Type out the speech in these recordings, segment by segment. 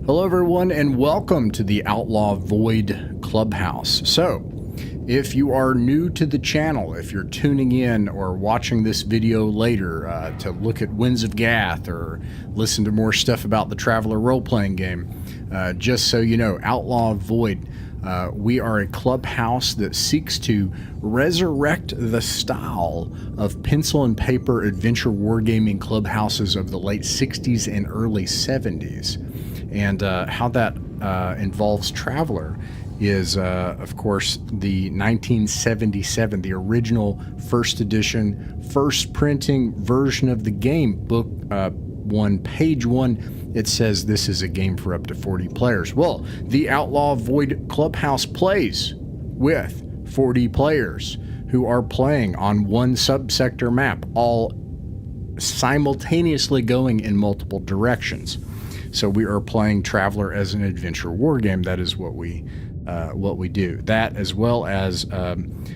Hello everyone and welcome to the Outlaw Void Clubhouse. So, if you are new to the channel, if you're tuning in or watching this video later to look at Winds of Gath or listen to more stuff about the Traveller Roleplaying Game, just so you know, Outlaw Void, we are a clubhouse that seeks to resurrect the style of pencil and paper adventure wargaming clubhouses of the late 60s and early 70s. And how that involves Traveller is, of course, the 1977, the original first edition, first printing version of the game, book 1, page 1. It says this is a game for up to 40 players. Well, the Outlaw Void Clubhouse plays with 40 players who are playing on one subsector map, all simultaneously going in multiple directions. So we are playing Traveller as an adventure war game. That is what we do. That, as well as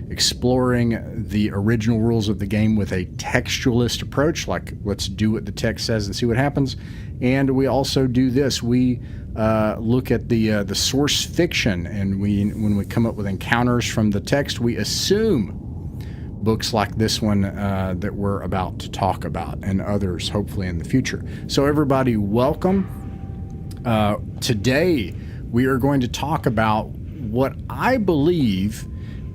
exploring the original rules of the game with a textualist approach, like let's do what the text says and see what happens. And we also do this. We look at the source fiction, and when we come up with encounters from the text, we assume books like this one that we're about to talk about, and others hopefully in the future. So everybody, welcome. Today we are going to talk about what I believe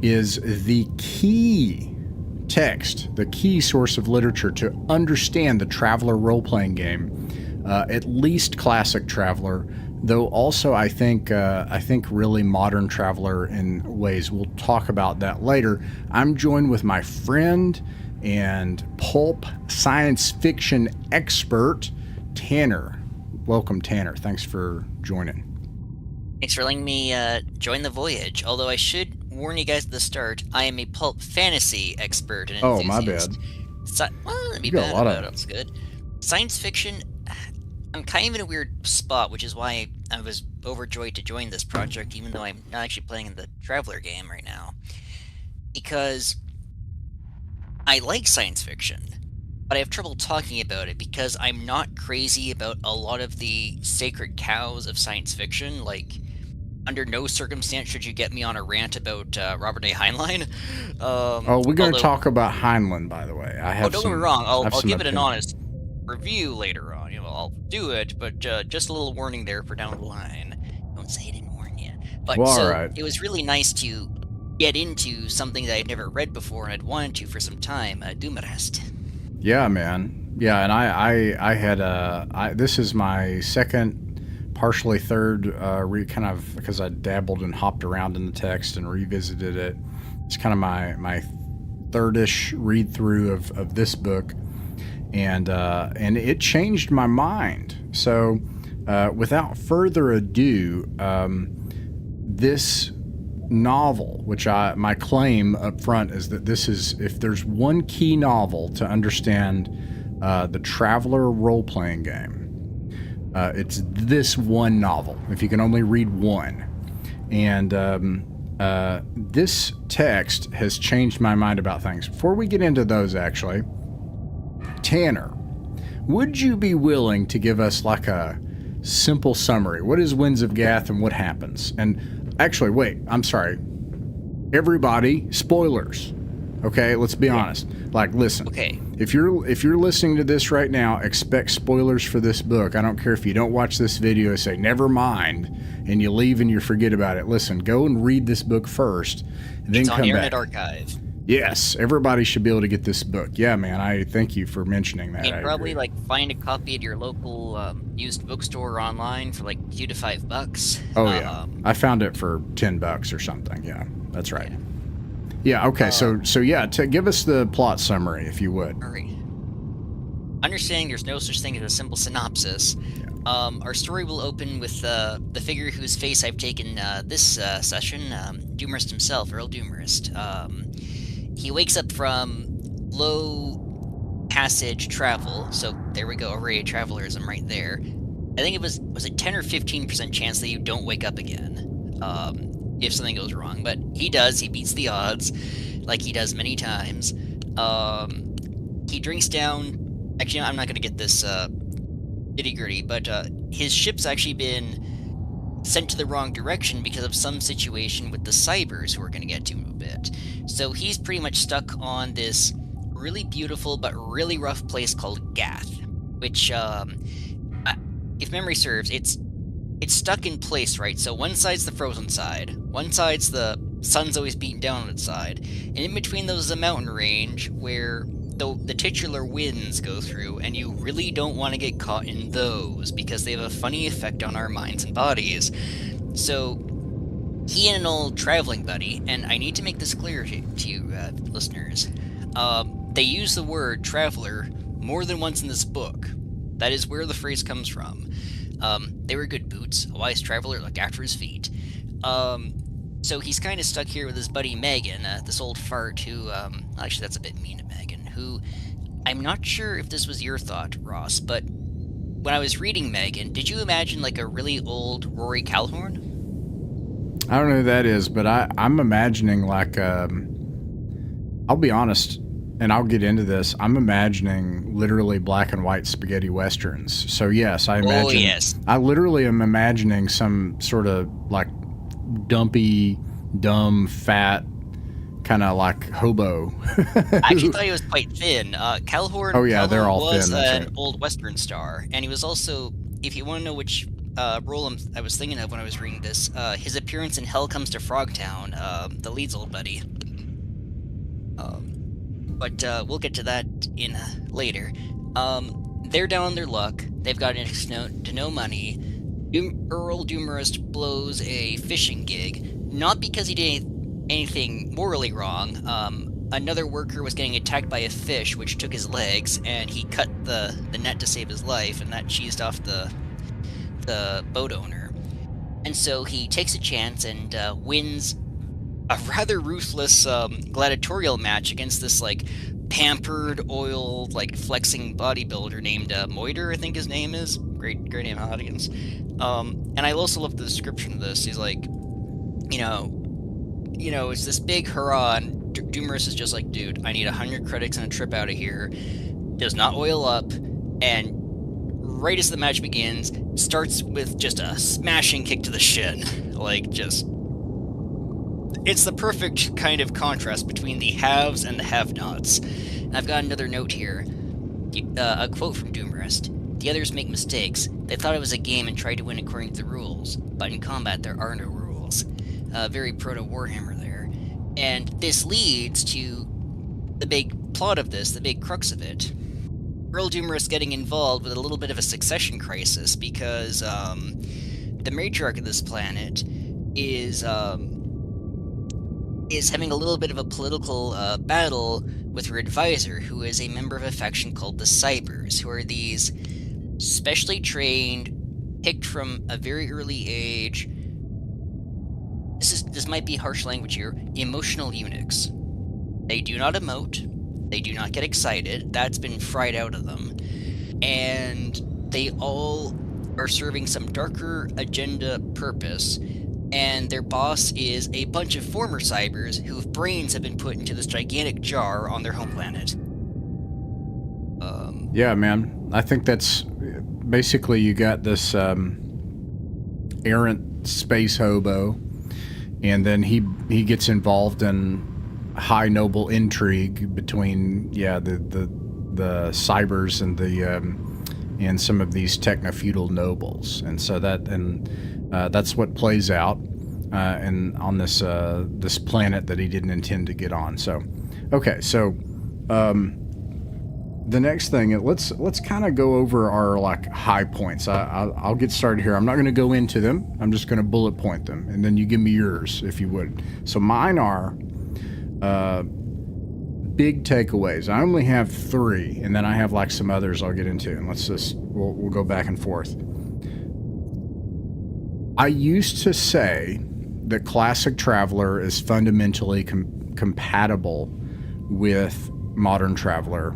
is the key text, the key source of literature to understand the Traveller role-playing game, at least classic Traveller, though also I think really modern Traveller in ways. We'll talk about that later. I'm joined with my friend and pulp science fiction expert, Tanner. Welcome, Tanner. Thanks for joining. Thanks for letting me join the voyage. Although I should warn you guys at the start, I am a pulp fantasy expert and enthusiast. Oh, my bad. Well, that'd be bad about it. It's good. Science fiction, I'm kind of in a weird spot, which is why I was overjoyed to join this project, even though I'm not actually playing in the Traveller game right now. Because I like science fiction, but I have trouble talking about it because I'm not crazy about a lot of the sacred cows of science fiction. Like, under no circumstance should you get me on a rant about Robert A. Heinlein. We're going to talk about Heinlein, by the way. Don't get me wrong. I'll give it an honest review later on. You know, I'll do it, but just a little warning there for down the line. Don't say I didn't warn you. But well, so right. It was really nice to get into something that I'd never read before and I'd wanted to for some time. Doomerest. Yeah, man. Yeah, and I had this is my second, partially third, kind of because I dabbled and hopped around in the text and revisited it. It's kind of my third-ish read through of this book, and it changed my mind. So, without further ado, this novel, which my claim up front is that this is, if there's one key novel to understand the Traveller role-playing game, it's this one novel, if you can only read one. And this text has changed my mind about things. Before we get into those, actually, Tanner, would you be willing to give us like a simple summary? What is Winds of Gath and what happens? And actually, wait, I'm sorry. Everybody, spoilers. Okay, let's be honest. Like, listen. Okay. If you're listening to this right now, expect spoilers for this book. I don't care if you don't watch this video and say, never mind, and you leave and you forget about it. Listen, go and read this book first, and then come back. It's on Internet Archive. Yes, everybody should be able to get this book. Yeah, man, I thank you for mentioning that. You can probably find a copy at your local used bookstore or online for like $2 to $5. Oh yeah, I found it for $10 or something. Yeah, that's right. Yeah. Okay. So yeah, give us the plot summary if you would. All right. Understanding there's no such thing as a simple synopsis. Yeah. Our story will open with the figure whose face I've taken this session, Doomerist himself, Earl Doomerist. He wakes up from low passage travel, so there we go, array of travellerism right there. I think it was it 10 or 15% chance that you don't wake up again if something goes wrong, but he does. He beats the odds like he does many times. He drinks down. Actually, I'm not going to get this nitty-gritty, but his ship's actually been sent to the wrong direction because of some situation with the Cybers, who we're going to get to in a bit. So he's pretty much stuck on this really beautiful but really rough place called Gath, which, if memory serves, it's stuck in place, right? So one side's the frozen side, one side's the sun's always beating down on its side, and in between those is a mountain range where the titular winds go through, and you really don't want to get caught in those because they have a funny effect on our minds and bodies. So he and an old traveling buddy, and I need to make this clear to you listeners, they use the word traveler more than once in this book. That is where the phrase comes from. They were good boots. A wise traveler looked after his feet. So he's kind of stuck here with his buddy Megan, this old fart who, actually that's a bit mean to Megan, who, I'm not sure if this was your thought, Ross, but when I was reading Megan, did you imagine like a really old Rory Calhorn? I don't know who that is, but I'm imagining like, I'll be honest, and I'll get into this, I'm imagining literally black and white spaghetti westerns. So yes, I imagine. Oh, yes. I literally am imagining some sort of like dumpy, dumb, fat, kind of like hobo. I actually thought he was quite thin. Calhorn, Oh yeah, they're all was thin. That's an right. old Western star, and he was also, if you want to know which role I was thinking of when I was reading this, his appearance in Hell Comes to Frogtown, the lead's old buddy. But we'll get to that in later. They're down on their luck. They've got next to no money. Earl Doomerist blows a fishing gig, not because he did anything morally wrong. Another worker was getting attacked by a fish, which took his legs, and he cut the net to save his life, and that cheesed off the boat owner. And so he takes a chance and wins a rather ruthless gladiatorial match against this like pampered, oiled, like flexing bodybuilder named Moiter, I think his name is. Great name, audience. And I also love the description of this. He's like, it's this big hurrah, and Doomerus is just like, dude, I need 100 credits and a trip out of here. Does not oil up, and right as the match begins, starts with just a smashing kick to the shin. Like, just... It's the perfect kind of contrast between the haves and the have-nots. And I've got another note here. A quote from Doomerist. The others make mistakes. They thought it was a game and tried to win according to the rules. But in combat, there are no rules. Very proto-Warhammer there. And this leads to the big plot of this, the big crux of it. Earl Doomerist getting involved with a little bit of a succession crisis because the matriarch of this planet is having a little bit of a political battle with her advisor, who is a member of a faction called the Cybers, who are these specially trained, picked from a very early age, this might be harsh language here, emotional eunuchs. They do not emote, they do not get excited, that's been fried out of them, and they all are serving some darker agenda purpose. And their boss is a bunch of former Cybers whose brains have been put into this gigantic jar on their home planet. Yeah, man. I think that's basically you got this errant space hobo, and then he gets involved in high noble intrigue between the Cybers and and some of these techno-feudal nobles, and so that's what plays out and on this planet that he didn't intend to get on. So, okay, so the next thing, let's kind of go over our like high points. I'll get started here. I'm not going to go into them. I'm just going to bullet point them, and then you give me yours if you would. So mine are big takeaways. I only have 3, and then I have like some others I'll get into, and we'll go back and forth. I used to say that classic Traveller is fundamentally compatible with modern Traveller.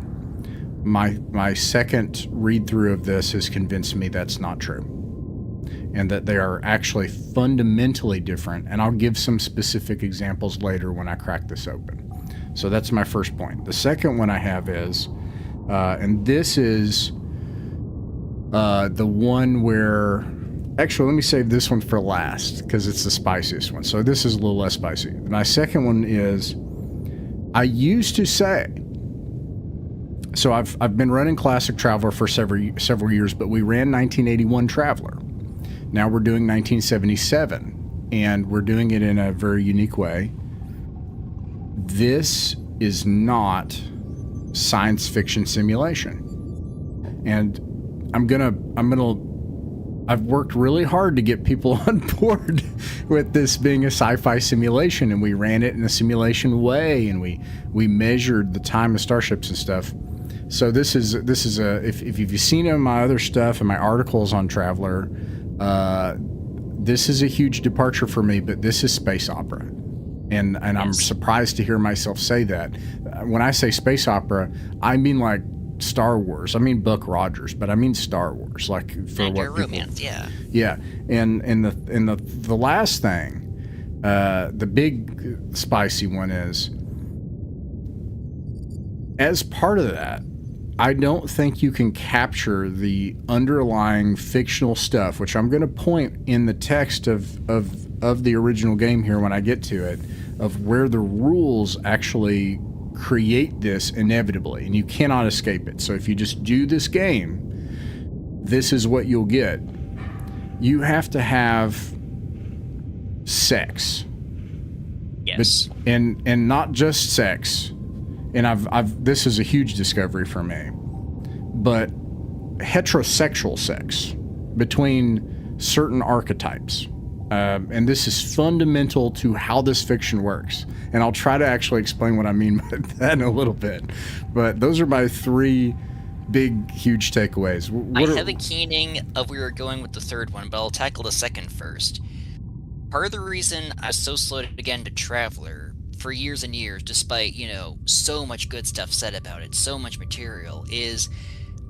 My second read-through of this has convinced me that's not true, and that they are actually fundamentally different, and I'll give some specific examples later when I crack this open. So that's my first point. The second one I have is, and this is The one where... Actually, let me save this one for last, because it's the spiciest one. So this is a little less spicy. My second one is... I used to say... So I've been running Classic Traveller for several years, but we ran 1981 Traveller. Now we're doing 1977, and we're doing it in a very unique way. This is not science fiction simulation. And I've worked really hard to get people on board with this being a sci-fi simulation, and we ran it in a simulation way, and we measured the time of starships and stuff. So this is if you've seen any of my other stuff and my articles on Traveller, this is a huge departure for me, but this is space opera. And I'm surprised to hear myself say that. When I say space opera, I mean like Star Wars. I mean Buck Rogers, but I mean Star Wars. Like for and what your romance, yeah. Yeah. And the last thing, the big spicy one is, as part of that, I don't think you can capture the underlying fictional stuff, which I'm going to point in the text of the original game here when I get to it, of where the rules actually create this inevitably, and you cannot escape it. So if you just do this game, this is what you'll get. You have to have sex. Yes. But, and not just sex. And I've this is a huge discovery for me, but heterosexual sex between certain archetypes. And this is fundamental to how this fiction works. And I'll try to actually explain what I mean by that in a little bit. But those are my three big, huge takeaways. I have a keening of we were going with the third one, but I'll tackle the second first. Part of the reason I was so slow to get into Traveller for years and years, despite, so much good stuff said about it, so much material, is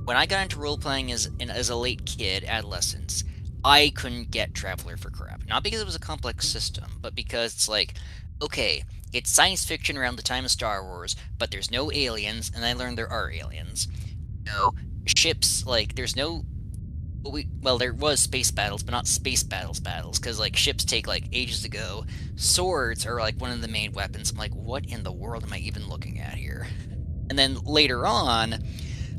when I got into role-playing as a late kid, adolescence, I couldn't get Traveller for crap. Not because it was a complex system, but because it's like, okay, it's science fiction around the time of Star Wars, but there's no aliens, and I learned there are aliens. Ships, there's no... Well, there was space battles, but not space battles, because, ships take, ages to go. Swords are, one of the main weapons. I'm like, what in the world am I even looking at here? And then later on,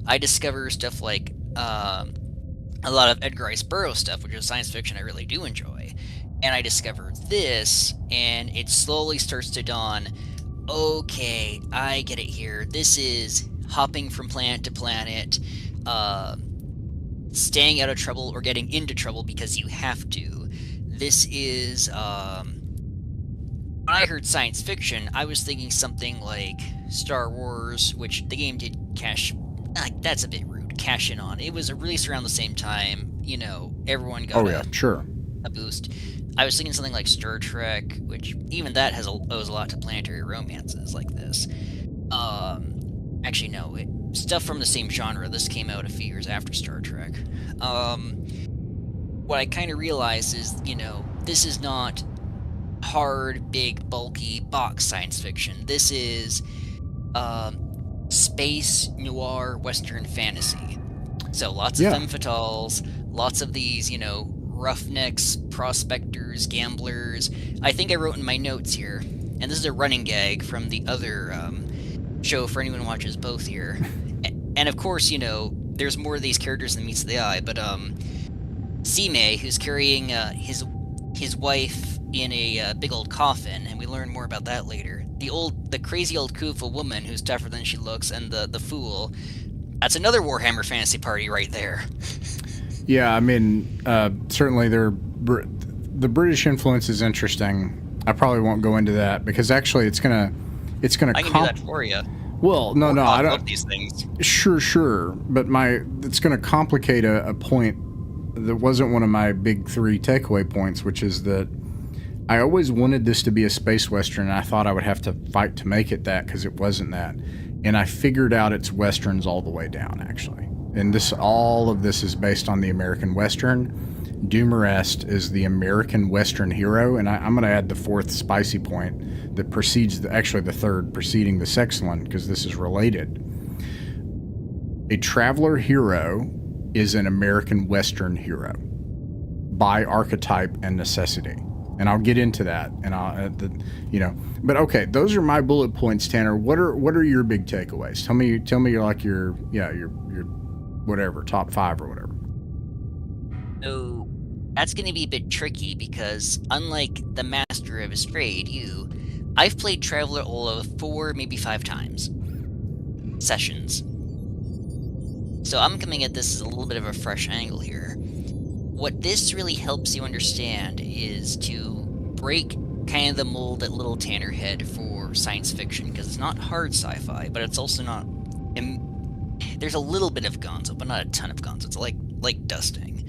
I discover stuff like, a lot of Edgar Rice Burroughs stuff, which is science fiction I really do enjoy. And I discover this, and it slowly starts to dawn, okay, I get it here. This is hopping from planet to planet, staying out of trouble or getting into trouble because you have to. This is, when I heard science fiction, I was thinking something like Star Wars, which the game did that's a bit rude, cash in on. It was released around the same time, everyone got a boost. I was thinking something like Star Trek, which even that owes a lot to planetary romances like this. Actually, no, stuff from the same genre. This came out a few years after Star Trek. What I kind of realized is, this is not hard, big, bulky box science fiction. This is space noir Western fantasy. So lots of femme fatales, lots of these, roughnecks, prospectors, gamblers. I think I wrote in my notes here, and this is a running gag from the other show for anyone who watches both here. And of course, there's more of these characters than meets the eye, but Sime, who's carrying his wife in a big old coffin, and we learn more about that later. The crazy old Kufa woman who's tougher than she looks, and the fool. That's another Warhammer fantasy party right there. Yeah, I mean, certainly the British influence is interesting. I probably won't go into that because actually it's gonna. I can do that for you. Well, no, I don't. Love these things. Sure, but it's going to complicate a point that wasn't one of my big three takeaway points, which is that I always wanted this to be a space western, and I thought I would have to fight to make it that because it wasn't that. And I figured out it's westerns all the way down, actually. And all of this is based on the American Western. Dumarest is the American Western hero, and I'm going to add the fourth spicy point that precedes the third preceding the second one because this is related. A traveler hero is an American Western hero by archetype and necessity. And I'll get into that. And but okay, those are my bullet points, Tanner. What are your big takeaways? Tell me your whatever, top 5 or whatever. So that's going to be a bit tricky because unlike the Master of Estrade, I've played Traveller Roleplaying 4, maybe 5 times. Sessions. So I'm coming at this as a little bit of a fresh angle here. What this really helps you understand is to break kind of the mold that little Tanner had for science fiction, because it's not hard sci-fi, but it's also not... there's a little bit of gonzo, but not a ton of gonzo. It's like dusting.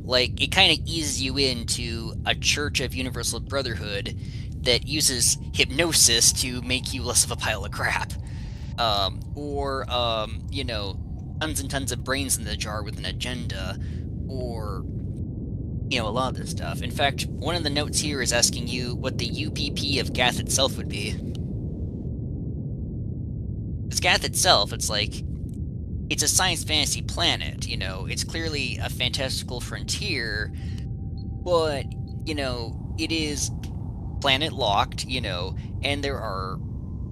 Like, it kind of eases you into a Church of Universal Brotherhood that uses hypnosis to make you less of a pile of crap. Tons and tons of brains in the jar with an agenda, or, a lot of this stuff. In fact, one of the notes here is asking you what the UPP of Gath itself would be. Because Gath itself, it's a science fantasy planet, it's clearly a fantastical frontier, but, it is planet locked, and there are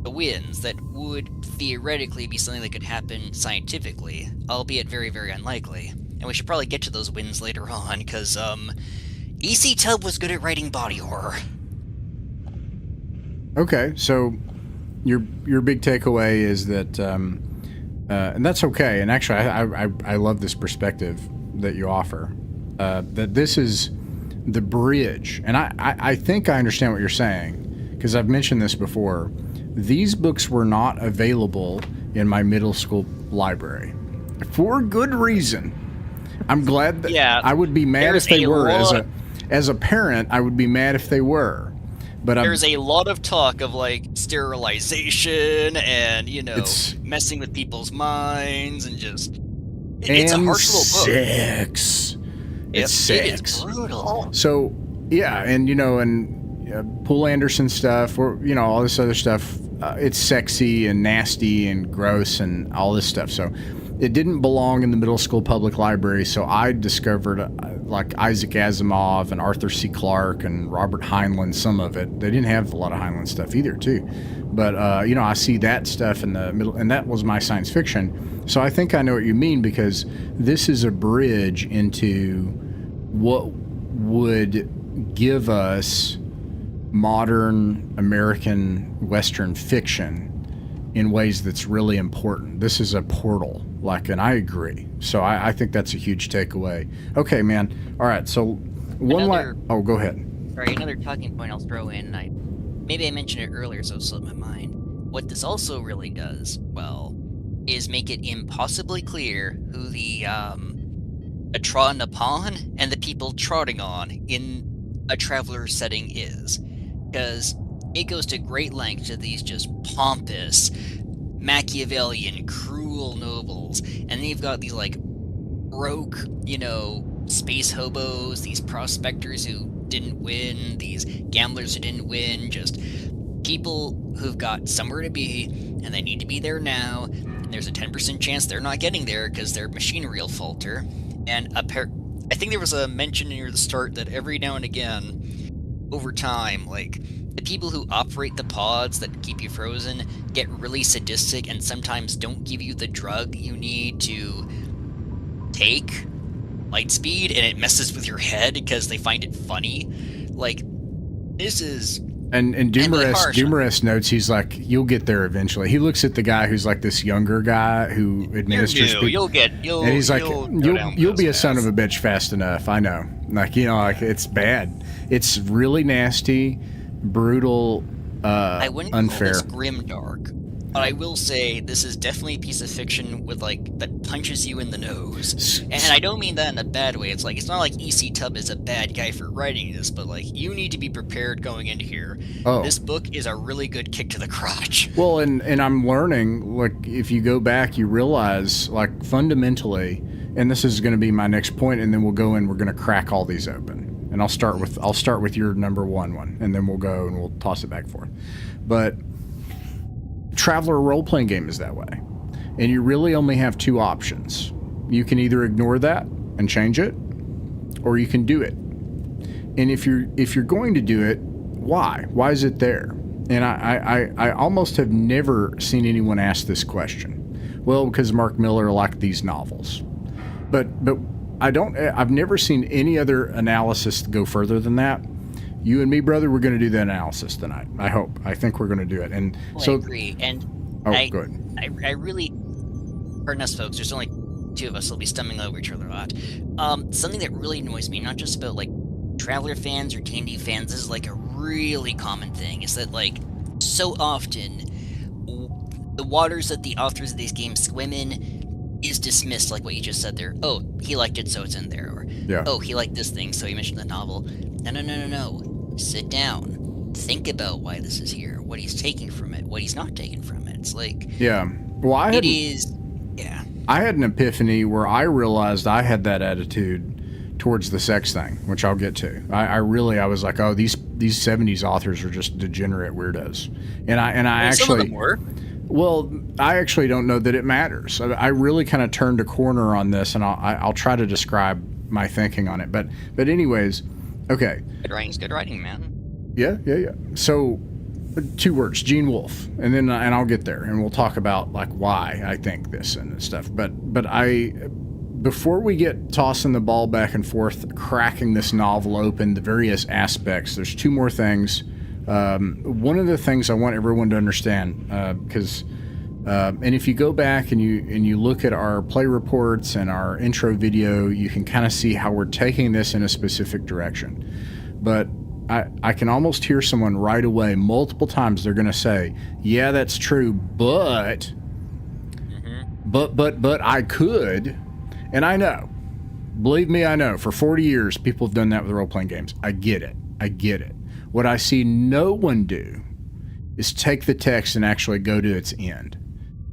the winds that would theoretically be something that could happen scientifically, albeit very, very unlikely. And we should probably get to those winds later on, because, EC Tubb was good at writing body horror. Okay, so your big takeaway is that, and that's okay, and actually I love this perspective that you offer, that this is the bridge, and I think I understand what you're saying, because I've mentioned this before. These books were not available in my middle school library for good reason. I'm glad that I would be mad if they were. As a parent, I would be mad if they were. But there's a lot of talk of sterilization and messing with people's minds and just it's a harsh little book. Sex. It's sex. It's brutal. So yeah, and Poul Anderson stuff, or all this other stuff. It's sexy and nasty and gross and all this stuff. So it didn't belong in the middle school public library. So I discovered Isaac Asimov and Arthur C. Clarke and Robert Heinlein. Some of it, they didn't have a lot of Heinlein stuff either, too. But I see that stuff in the middle, and that was my science fiction. So I think I know what you mean, because this is a bridge into what would give us modern American Western fiction in ways that's really important. This is a portal, and I agree. So I think that's a huge takeaway. Okay, man. All right. So go ahead. Sorry, another talking point I'll throw in. Maybe I mentioned it earlier, so it slipped my mind. What this also really does, is make it impossibly clear who the trodden upon and the people trotting on in a Traveller setting is. Because it goes to great length to these just pompous, Machiavellian, cruel nobles, and then you've got these broke, space hobos, these prospectors who didn't win, these gamblers who didn't win, just people who've got somewhere to be, and they need to be there now, and there's a 10% chance they're not getting there because their machinery will falter. And I think there was a mention near the start that every now and again, over time, the people who operate the pods that keep you frozen get really sadistic and sometimes don't give you the drug you need to take light speed, and it messes with your head because they find it funny. This is... And Dumarest notes, he's like, you'll get there eventually. He looks at the guy who's this younger guy who administers people. And he's like, you'll be a son of a bitch fast enough. I know. It's bad. It's really nasty, brutal, I wouldn't unfair. Call this grimdark, but I will say this is definitely a piece of fiction with that punches you in the nose. And I don't mean that in a bad way. It's it's not like EC Tubb is a bad guy for writing this, but you need to be prepared going into here. Oh. This book is a really good kick to the crotch. Well, and I'm learning, if you go back, you realize, fundamentally, and this is going to be my next point, and then we'll go and we're going to crack all these open. And I'll start with your number one, and then we'll go and we'll toss it back and forth. But Traveller Roleplaying Game is that way. And you really only have two options. You can either ignore that and change it, or you can do it. And if you're going to do it, why? Why is it there? And I almost have never seen anyone ask this question. Well, because Mark Miller liked these novels. But I've never seen any other analysis go further than that. You and me, brother, we're going to do that analysis tonight. I hope. I think we're going to do it. And well, so I agree. And good. I really, pardon us, folks. There's only two of us. So we'll be stumbling over each other a lot. Something that really annoys me, not just about like Traveller fans or D&D fans, this is like a really common thing, is that like so often the waters that the authors of these games swim in is dismissed, like what you just said there. Oh, he liked it, so it's in there. Or, oh, he liked this thing, so he mentioned the novel. No. Sit down. Think about why this is here, what he's taking from it, what he's not taking from it. It's like... Yeah. Well, I had an epiphany where I realized I had that attitude towards the sex thing, which I'll get to. I was like, oh, these 70s authors are just degenerate weirdos. And I actually... Some of them were. Well, I actually don't know that it matters. I really kind of turned a corner on this, and I'll try to describe my thinking on it. But anyways, okay. Good writing's good writing, man. Yeah. So, 2 words, Gene Wolfe, and I'll get there, and we'll talk about like why I think this and stuff. But before we get tossing the ball back and forth, cracking this novel open, the various aspects, there's 2 more things. One of the things I want everyone to understand, because and if you go back and you look at our play reports and our intro video, you can kind of see how we're taking this in a specific direction. But I can almost hear someone right away, multiple times, they're going to say, yeah, that's true, but I could. And I know, believe me, I know, for 40 years, people have done that with role-playing games. I get it. What I see no one do is take the text and actually go to its end.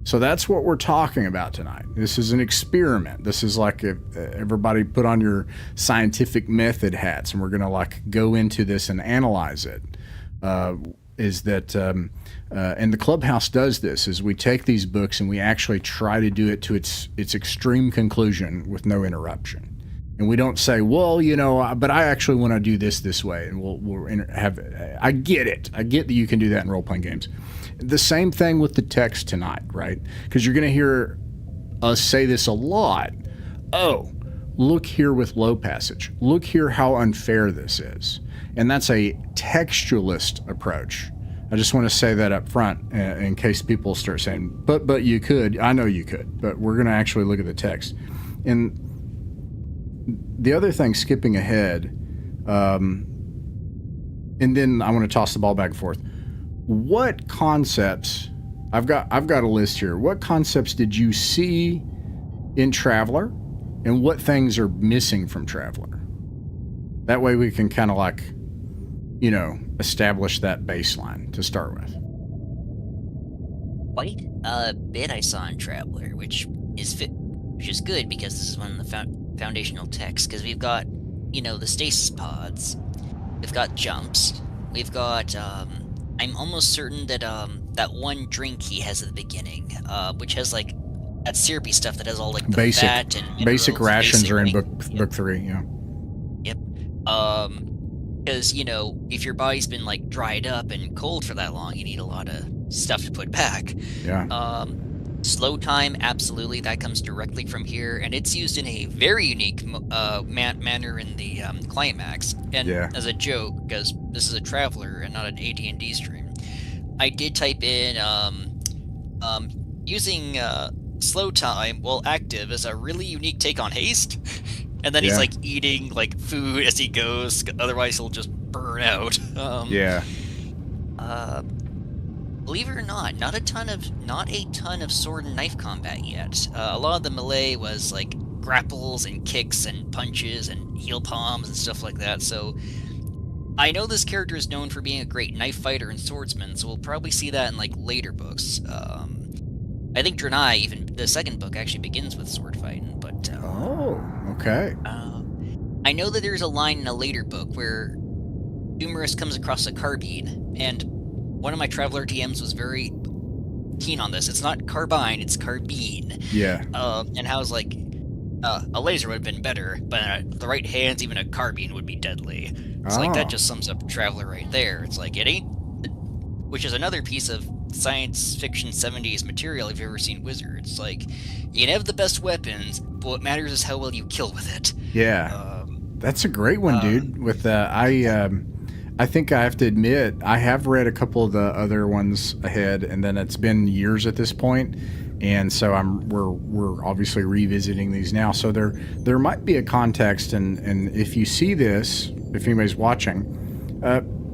So that's what we're talking about tonight. This is an experiment. This is like if everybody put on your scientific method hats, and we're going to like go into this and analyze it. And the Clubhouse does this, is we take these books and we actually try to do it to its extreme conclusion with no interruption. And we don't say, well, but I actually want to do this way, and we'll have. I get it. I get that you can do that in role-playing games. The same thing with the text tonight, right? Because you're going to hear us say this a lot. Oh, look here with low passage. Look here how unfair this is. And that's a textualist approach. I just want to say that up front in case people start saying, but you could. I know you could, but we're going to actually look at the text. And the other thing, skipping ahead, and then I want to toss the ball back and forth. What concepts, I've got a list here. What concepts did you see in Traveller, and what things are missing from Traveller? That way we can kind of like, establish that baseline to start with. Quite a bit I saw in Traveller, which is good, because this is one of the foundational texts, because we've got, the stasis pods, we've got jumps, we've got, I'm almost certain that that one drink he has at the beginning, which has like that syrupy stuff that has all like the fat and minerals, basic rations are in book 3, yeah. Yep. Because if your body's been like dried up and cold for that long, you need a lot of stuff to put back. Yeah. Slow time, absolutely, that comes directly from here, and it's used in a very unique manner in the climax. And as a joke, because this is a Traveller and not an AD&D stream, I did type in using slow time while active is a really unique take on haste. And then he's like eating like food as he goes, otherwise he'll just burn out. Believe it or not, not a ton of sword and knife combat yet. A lot of the melee was like grapples and kicks and punches and heel palms and stuff like that. So I know this character is known for being a great knife fighter and swordsman, so we'll probably see that in like later books. I think Draenei, even the second book, actually begins with sword fighting. But okay. I know that there's a line in a later book where Dumerus comes across a carbine, and one of my Traveller DMs was very keen on this. It's not carbine, it's carbine. Yeah. And I was like, A laser would have been better, but the right hands, even a carbine would be deadly. It's like Oh. that just sums up Traveller right there. It's like it ain't, which is another piece of science fiction 70s material if you've ever seen Wizards. Like, you can have the best weapons, but what matters is how well you kill with it. Yeah. That's a great one, dude. With I think I have to admit, I have read a couple of the other ones ahead, and then it's been years at this point, and so we're obviously revisiting these now. So there might be a context, and if you see this, if anybody's watching,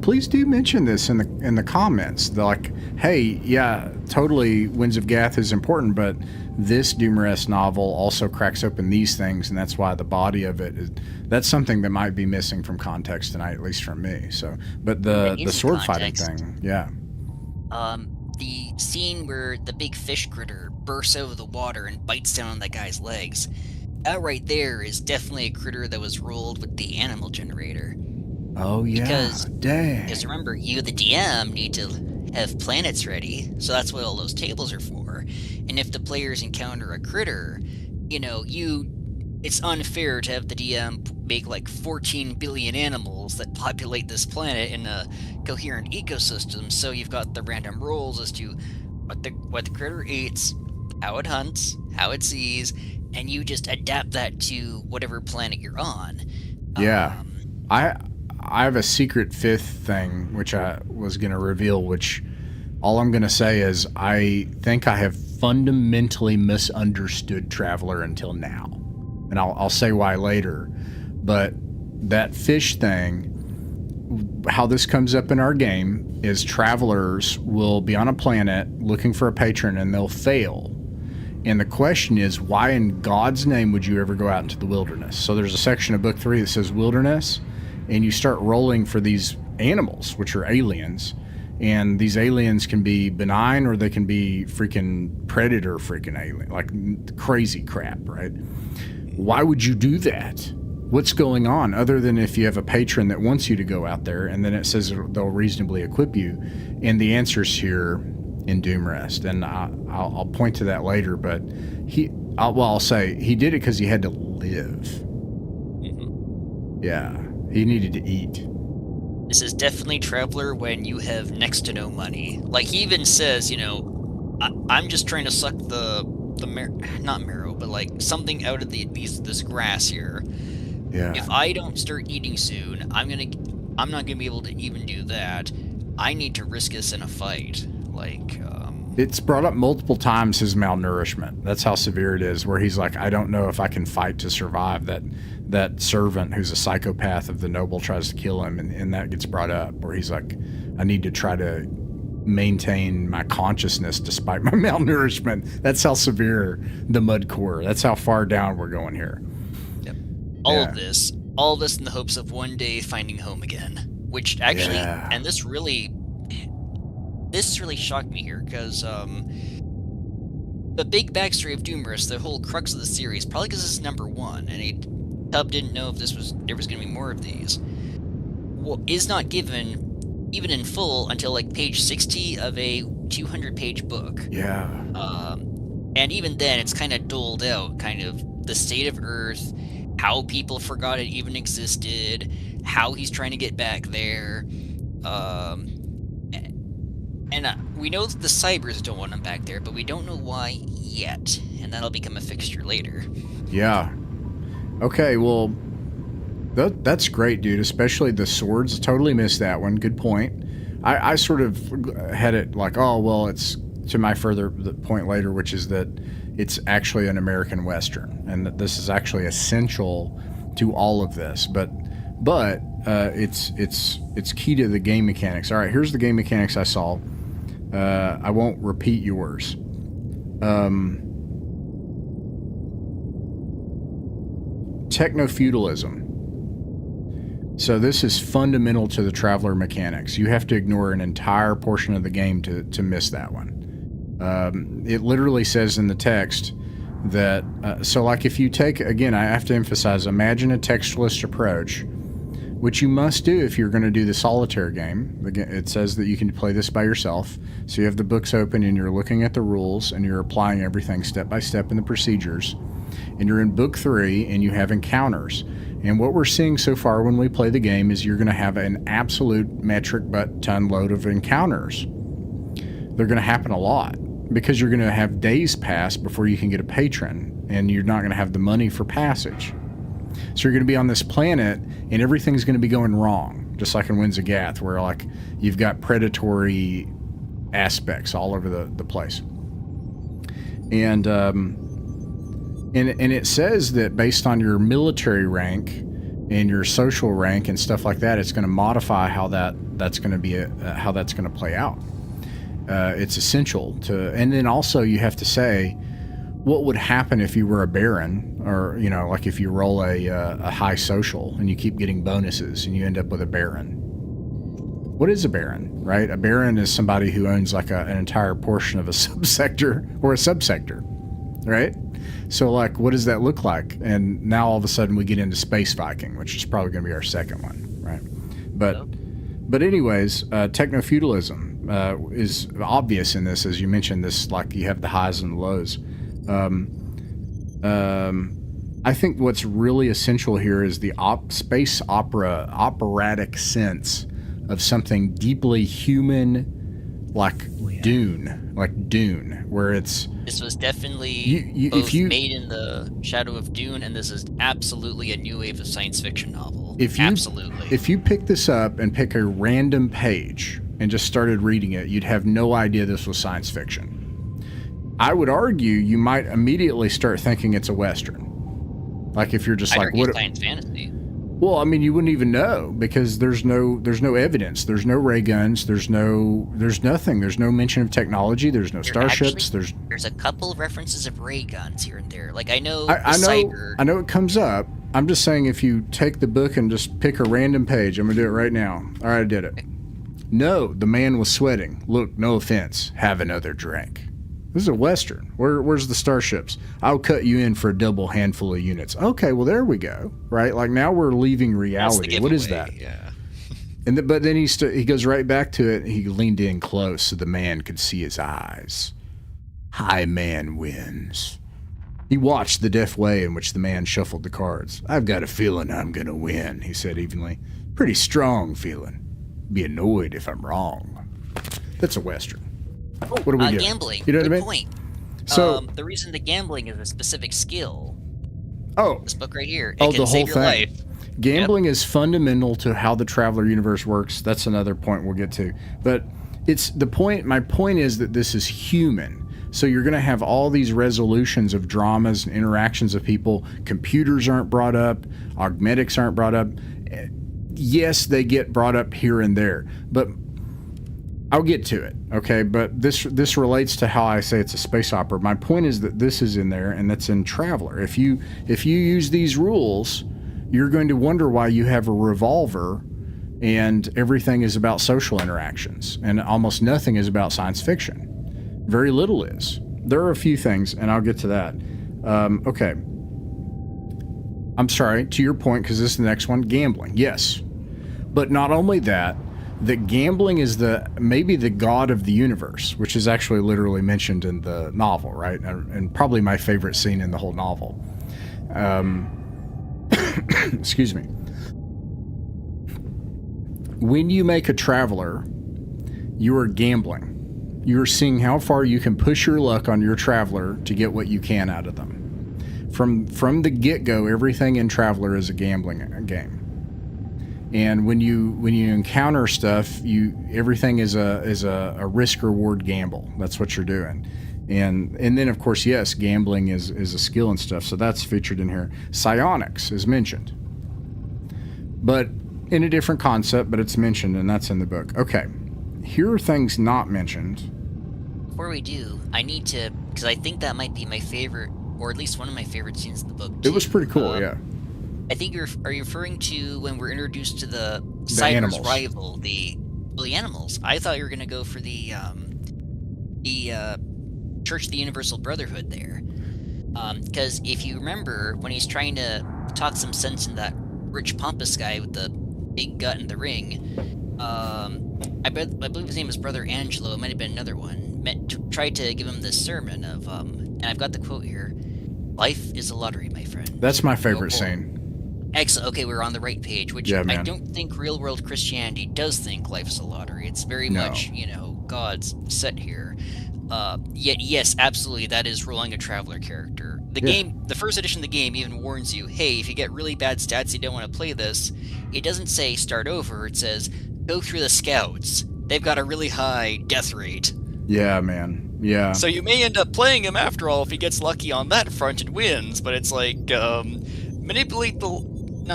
please do mention this in the comments. They're like, hey, yeah, totally, Winds of Gath is important, but this Dumarest novel also cracks open these things, and that's why the body of it is. That's something that might be missing from context tonight, at least from me. So, but the sword fighting thing, yeah. The scene where the big fish critter bursts out of the water and bites down on that guy's legs, that right there is definitely a critter that was rolled with the animal generator. Oh yeah, Because remember, you, the DM, need to have planets ready, so that's what all those tables are for. And if the players encounter a critter, it's unfair to have the DM make like 14 billion animals that populate this planet in a coherent ecosystem, so you've got the random rolls as to what the critter eats, how it hunts, how it sees, and you just adapt that to whatever planet you're on. Yeah. I have a secret fifth thing, which I was going to reveal, which all I'm going to say is I think I have fundamentally misunderstood Traveller until now. And I'll say why later. But that fish thing, how this comes up in our game is travelers will be on a planet looking for a patron and they'll fail. And the question is, why in God's name would you ever go out into the wilderness? So there's a section of book 3 that says wilderness, and you start rolling for these animals, which are aliens. And these aliens can be benign or they can be freaking predator freaking alien, like crazy crap, right? Why would you do that? What's going on other than if you have a patron that wants you to go out there and then it says they'll reasonably equip you? And the answer's here in Doomrest. And I'll point to that later, but I'll say he did it because he had to live. Mm-hmm. Yeah, he needed to eat. This is definitely Traveller when you have next to no money. Like, he even says, I'm just trying to suck not marrow, but like something out of this grass here. Yeah. If I don't start eating soon, I'm not gonna be able to even do that. I need to risk this in a fight. Like, it's brought up multiple times, his malnourishment. That's how severe it is, where he's like, I don't know if I can fight to survive. That servant who's a psychopath of the noble tries to kill him, and that gets brought up, where he's like, I need to try to maintain my consciousness despite my malnourishment. That's how severe the mud core. That's how far down we're going here. Yep. All of this in the hopes of one day finding home again. Which actually, and this really shocked me here, because the big backstory of Doomrest, the whole crux of the series, probably because this is number 1, and Tubb didn't know if there was going to be more of these, is not given even in full until like page 60 of a 200-page book. Yeah. And even then, it's kind of doled out, kind of the state of Earth, how people forgot it even existed, how he's trying to get back there. And we know that the Cybers don't want him back there, but we don't know why yet, and that'll become a fixture later. Yeah. Okay, well, that's great, dude, especially the swords. Totally missed that one. Good point. I sort of had it like, oh, well, it's to my further point later, which is that it's actually an American Western, and that this is actually essential to all of this. But it's key to the game mechanics. All right, here's the game mechanics I saw. I won't repeat yours. Techno-feudalism. So this is fundamental to the Traveller mechanics. You have to ignore an entire portion of the game to miss that one. It literally says in the text that, so like if you take, again, I have to emphasize, imagine a textualist approach which you must do if you're going to do the solitaire game. Again, it says that you can play this by yourself. So you have the books open and you're looking at the rules and you're applying everything step by step in the procedures. And you're in book 3 and you have encounters. And what we're seeing so far when we play the game is you're going to have an absolute metric but ton load of encounters. They're going to happen a lot because you're going to have days pass before you can get a patron, and you're not going to have the money for passage. So you're going to be on this planet and everything's going to be going wrong, just like in Winds of Gath, where like you've got predatory aspects all over the place. And it says that based on your military rank and your social rank and stuff like that, it's going to modify how that's going to be how that's going to play out. It's essential to, and then also you have to say what would happen if you were a baron, or like if you roll a high social and you keep getting bonuses and you end up with a baron. What is a baron, right? A baron is somebody who owns like an entire portion of a subsector or a subsector, right? So like, what does that look like? And now all of a sudden we get into space Viking, which is probably going to be our second one, right? But anyways, techno-feudalism is obvious in this, as you mentioned. This, like, you have the highs and the lows. I think what's really essential here is the space operatic sense of something deeply human, like Dune, where it's... This was definitely both made in the shadow of Dune, and this is absolutely a new wave of science fiction novel. Absolutely. If you pick this up and pick a random page and just started reading it, you'd have no idea this was science fiction. I would argue you might immediately start thinking it's a Western. Like if you're just like, what? Science fantasy. Well, I mean, you wouldn't even know because there's no evidence. There's no ray guns. There's nothing. There's no mention of technology. There's no starships. There's a couple references of ray guns here and there. Like I know it comes up. I'm just saying, if you take the book and just pick a random page, I'm gonna do it right now. All right, I did it. No, the man was sweating. Look, no offense. Have another drink. This is a Western. Where's the starships? I'll cut you in for a double handful of units. Okay, well, there we go. Right? Like, now we're leaving reality. What is that? Yeah. But then he goes right back to it. He leaned in close so the man could see his eyes. High man wins. He watched the deft way in which the man shuffled the cards. I've got a feeling I'm going to win, he said evenly. Pretty strong feeling. Be annoyed if I'm wrong. That's a Western. What are we doing? Gambling. You know what I mean? Point. So the reason the gambling is a specific skill. Oh, this book right here. It can the whole save your thing. Life. Gambling is fundamental to how the Traveller universe works. That's another point we'll get to. But it's the point. My point is that this is human. So you're going to have all these resolutions of dramas and interactions of people. Computers aren't brought up. Augmetics aren't brought up. Yes, they get brought up here and there, but I'll get to it, okay? But this relates to how I say it's a space opera. My point is that this is in there, and that's in Traveller. If you use these rules, you're going to wonder why you have a revolver and everything is about social interactions, and almost nothing is about science fiction. Very little is. There are a few things, and I'll get to that. Okay. I'm sorry, to your point, because this is the next one, gambling. Yes. But not only that gambling is maybe the god of the universe, which is actually literally mentioned in the novel, right? And probably my favorite scene in the whole novel. Excuse me. When you make a traveler, you are gambling. You are seeing how far you can push your luck on your traveler to get what you can out of them. From the get-go, everything in Traveller is a gambling game. And when you encounter stuff, everything is a risk-reward gamble. That's what you're doing. And then, of course, yes, gambling is a skill and stuff, so that's featured in here. Psionics is mentioned. But in a different concept, but it's mentioned, and that's in the book. Okay, here are things not mentioned. Before we do, I need to, because I think that might be my favorite, or at least one of my favorite scenes in the book, too. It was pretty cool, yeah. I think are you referring to when we're introduced to the Cyber's rival, the animals? I thought you were going to go for the Church of the Universal Brotherhood there. Because if you remember, when he's trying to talk some sense in that rich pompous guy with the big gut in the ring. I believe his name was Brother Angelo. It might have been another one. Tried to give him this sermon of, and I've got the quote here: "Life is a lottery, my friend." That's my favorite scene. Excellent. Okay, we're on the right page, which Yeah, I man. don't think real-world Christianity does think life is a lottery. It's very much, God's set here. Yet, yes, absolutely, that is rolling a Traveller character. The first edition of the game even warns you, hey, if you get really bad stats, you don't want to play this. It doesn't say start over. It says go through the scouts. They've got a really high death rate. Yeah, man. Yeah. So you may end up playing him after all if he gets lucky on that front and wins, but it's like, not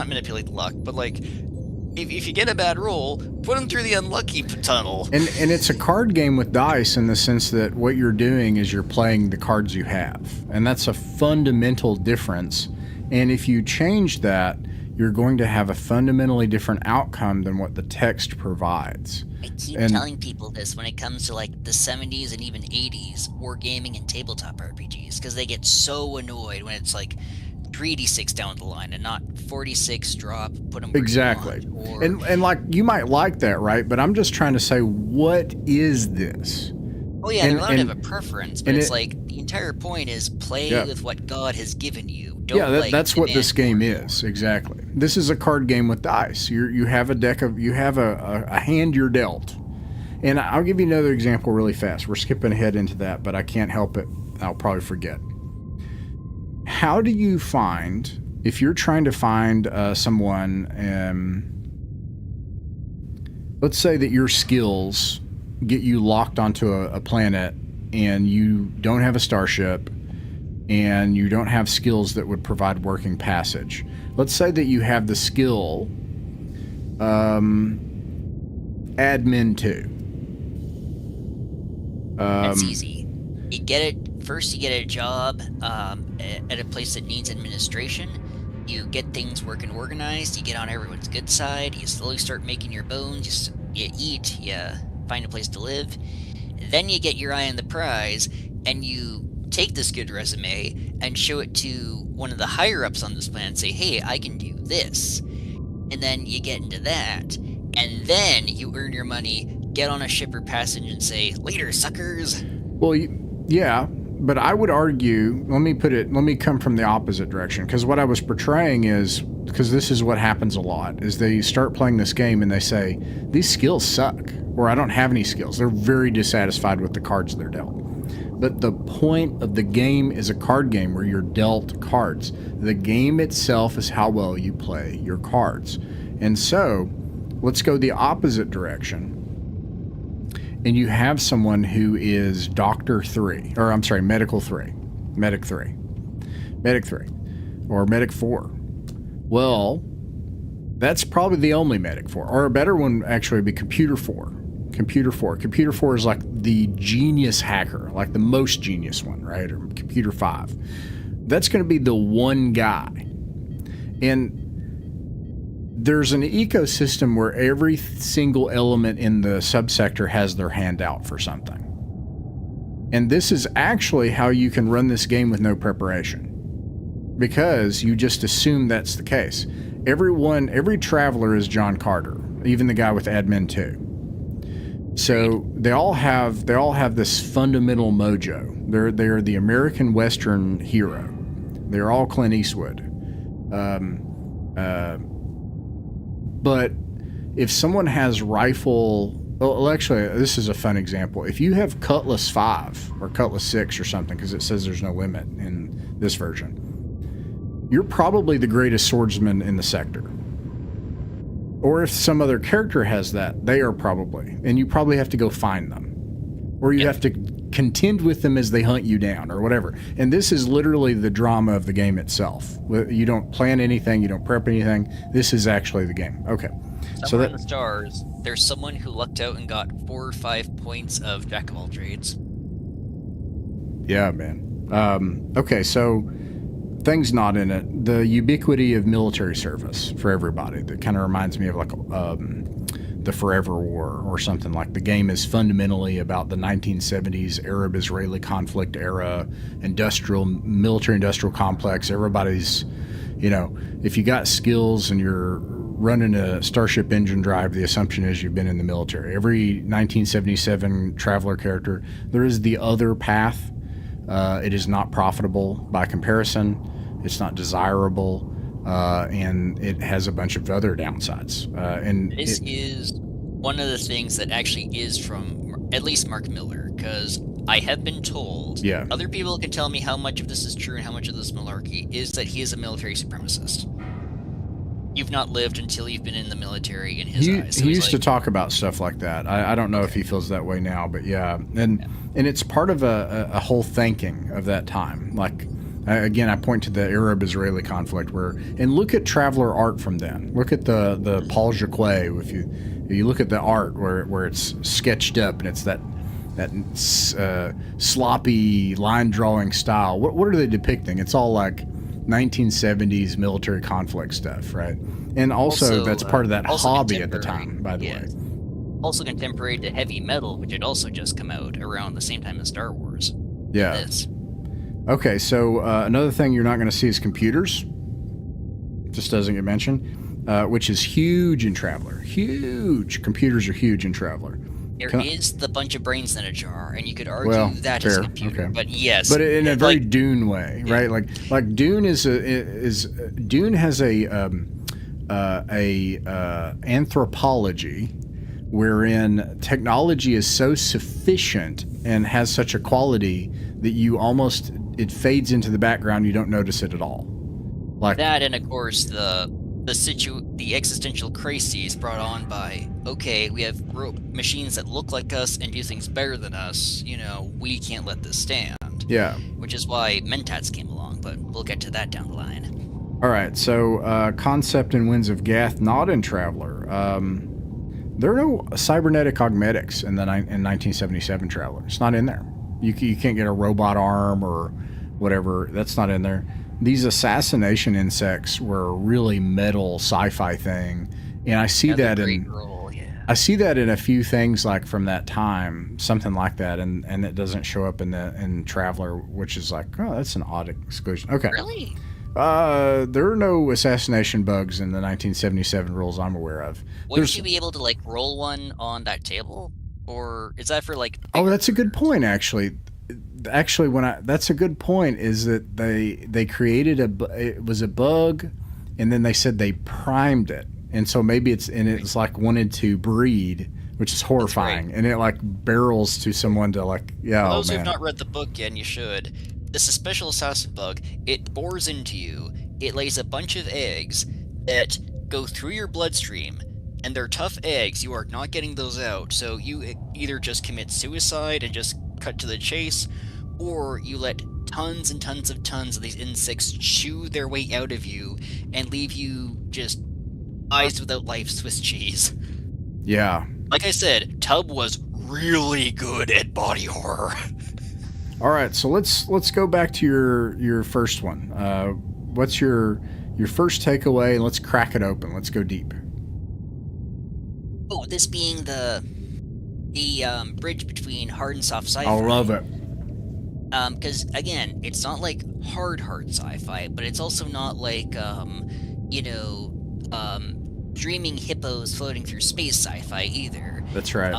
manipulate the luck, but like, if you get a bad roll, put him through the unlucky tunnel. And it's a card game with dice in the sense that what you're doing is you're playing the cards you have. And that's a fundamental difference. And if you change that, you're going to have a fundamentally different outcome than what the text provides. I keep telling people this when it comes to like the 70s and even 80s wargaming and tabletop RPGs, because they get so annoyed when it's like 3d6 down the line and not 46 drop, put them exactly. And like, you might like that, right? But I'm just trying to say, what is this? Oh yeah, they're allowed to have a preference, but it's like the entire point is play with what God has given you. Don't, that's what this game is. Exactly. This is a card game with dice. You have a deck of, you have a hand you're dealt. And I'll give you another example really fast. We're skipping ahead into that, but I can't help it. I'll probably forget. How do you find, if you're trying to find someone, let's say that your skills get you locked onto a planet and you don't have a starship and you don't have skills that would provide working passage. Let's say that you have the skill admin 2. That's easy. You get it. First, you get a job at a place that needs administration. You get things working organized. You get on everyone's good side. You slowly start making your bones. You eat. You find a place to live. Then you get your eye on the prize, and you take this good resume and show it to one of the higher-ups on this planet and say, hey, I can do this. And then you get into that. And then you earn your money, get on a ship or passage, and say, later, suckers. Well, yeah. But I would argue, let me come from the opposite direction, because what I was portraying is, because this is what happens a lot, is they start playing this game and they say, these skills suck, or I don't have any skills. They're very dissatisfied with the cards they're dealt. But the point of the game is a card game where you're dealt cards. The game itself is how well you play your cards. And so, let's go the opposite direction. And you have someone who is Medical 3, Medic 3, or Medic 4. Well, that's probably the only Medic 4. Or a better one actually would be Computer 4. Computer 4 is like the genius hacker, like the most genius one, right? Or Computer 5. That's going to be the one guy. And there's an ecosystem where every single element in the subsector has their hand out for something. And this is actually how you can run this game with no preparation, because you just assume that's the case. Every traveler is John Carter, even the guy with admin 2. So they all have this fundamental mojo. They're the American Western hero. They're all Clint Eastwood. But if someone has rifle... Well, actually, this is a fun example. If you have Cutlass 5 or Cutlass 6 or something, because it says there's no limit in this version, you're probably the greatest swordsman in the sector. Or if some other character has that, they are probably. And you probably have to go find them. Or you have to contend with them as they hunt you down or whatever. And this is literally the drama of the game itself. You don't plan anything. You don't prep anything. This is actually the game. Okay. Somewhere in the stars, there's someone who lucked out and got 4 or 5 points of Jack of all trades. Yeah, man. Okay, so things not in it. The ubiquity of military service for everybody. That kind of reminds me of like the Forever War or something. Like the game is fundamentally about the 1970s Arab-Israeli conflict era, military-industrial complex. Everybody's, if you got skills and you're running a Starship engine drive, the assumption is you've been in the military. Every 1977 Traveller character, there is the other path. It is not profitable by comparison. It's not desirable, and it has a bunch of other downsides. And This is one of the things that actually is from at least Mark Miller, because I have been told, other people can tell me how much of this is true and how much of this is malarkey, is that he is a military supremacist. You've not lived until you've been in the military in his eyes. So he used to talk about stuff like that. I don't know if he feels that way now, but and it's part of a whole thinking of that time. Like, again, I point to the Arab-Israeli conflict and look at Traveller art from then. Look at the Paul Jacquet. If you look at the art where it's sketched up and it's that sloppy line drawing style. What are they depicting? It's all like 1970s military conflict stuff, right? And also that's part of that hobby at the time, by the way. Also contemporary to heavy metal, which had also just come out around the same time as Star Wars. Yeah. Okay, so another thing you're not going to see is computers. Just doesn't get mentioned, which is huge in Traveller. Huge. Computers are huge in Traveller. There is the bunch of brains in a jar, and you could argue that is a computer. Okay. But yes, but in a very Dune way, right? Like Dune Dune has a anthropology wherein technology is so sufficient and has such a quality that it fades into the background. You don't notice it at all. Like that, and of course the existential crises brought on by, okay, we have machines that look like us and do things better than us. We can't let this stand. Yeah. Which is why Mentats came along, but we'll get to that down the line. All right. So concept in Winds of Gath, not in Traveller. There are no cybernetic augmetics in 1977 Traveller. It's not in there. You can't get a robot arm or whatever. That's not in there. These assassination insects were a really metal sci-fi thing, and I see that in a few things like from that time, something like that, and it doesn't show up in Traveller, which is like, oh, that's an odd exclusion. Okay, really? There are no assassination bugs in the 1977 rules I'm aware of. Wouldn't you be able to roll one on that table, or is that for Oh, that's a good point, actually. That's a good point, is that they created it was a bug, and then they said they primed it, and so maybe it's wanted to breed, which is horrifying, and it barrels to someone to For those who have not read the book yet, and you should, this is a special assassin bug. It bores into you, it lays a bunch of eggs that go through your bloodstream, and they're tough eggs. You are not getting those out, so you either just commit suicide and just cut to the chase, or you let tons and tons of these insects chew their way out of you and leave you just eyes without life Swiss cheese. Yeah. Like I said, Tubb was really good at body horror. All right, so let's go back to your first one. What's your first takeaway, and let's crack it open. Let's go deep. Oh, this being the bridge between hard and soft sci-fi. I love it. Because, again, it's not hard sci-fi, but it's also not dreaming hippos floating through space sci-fi either. That's right.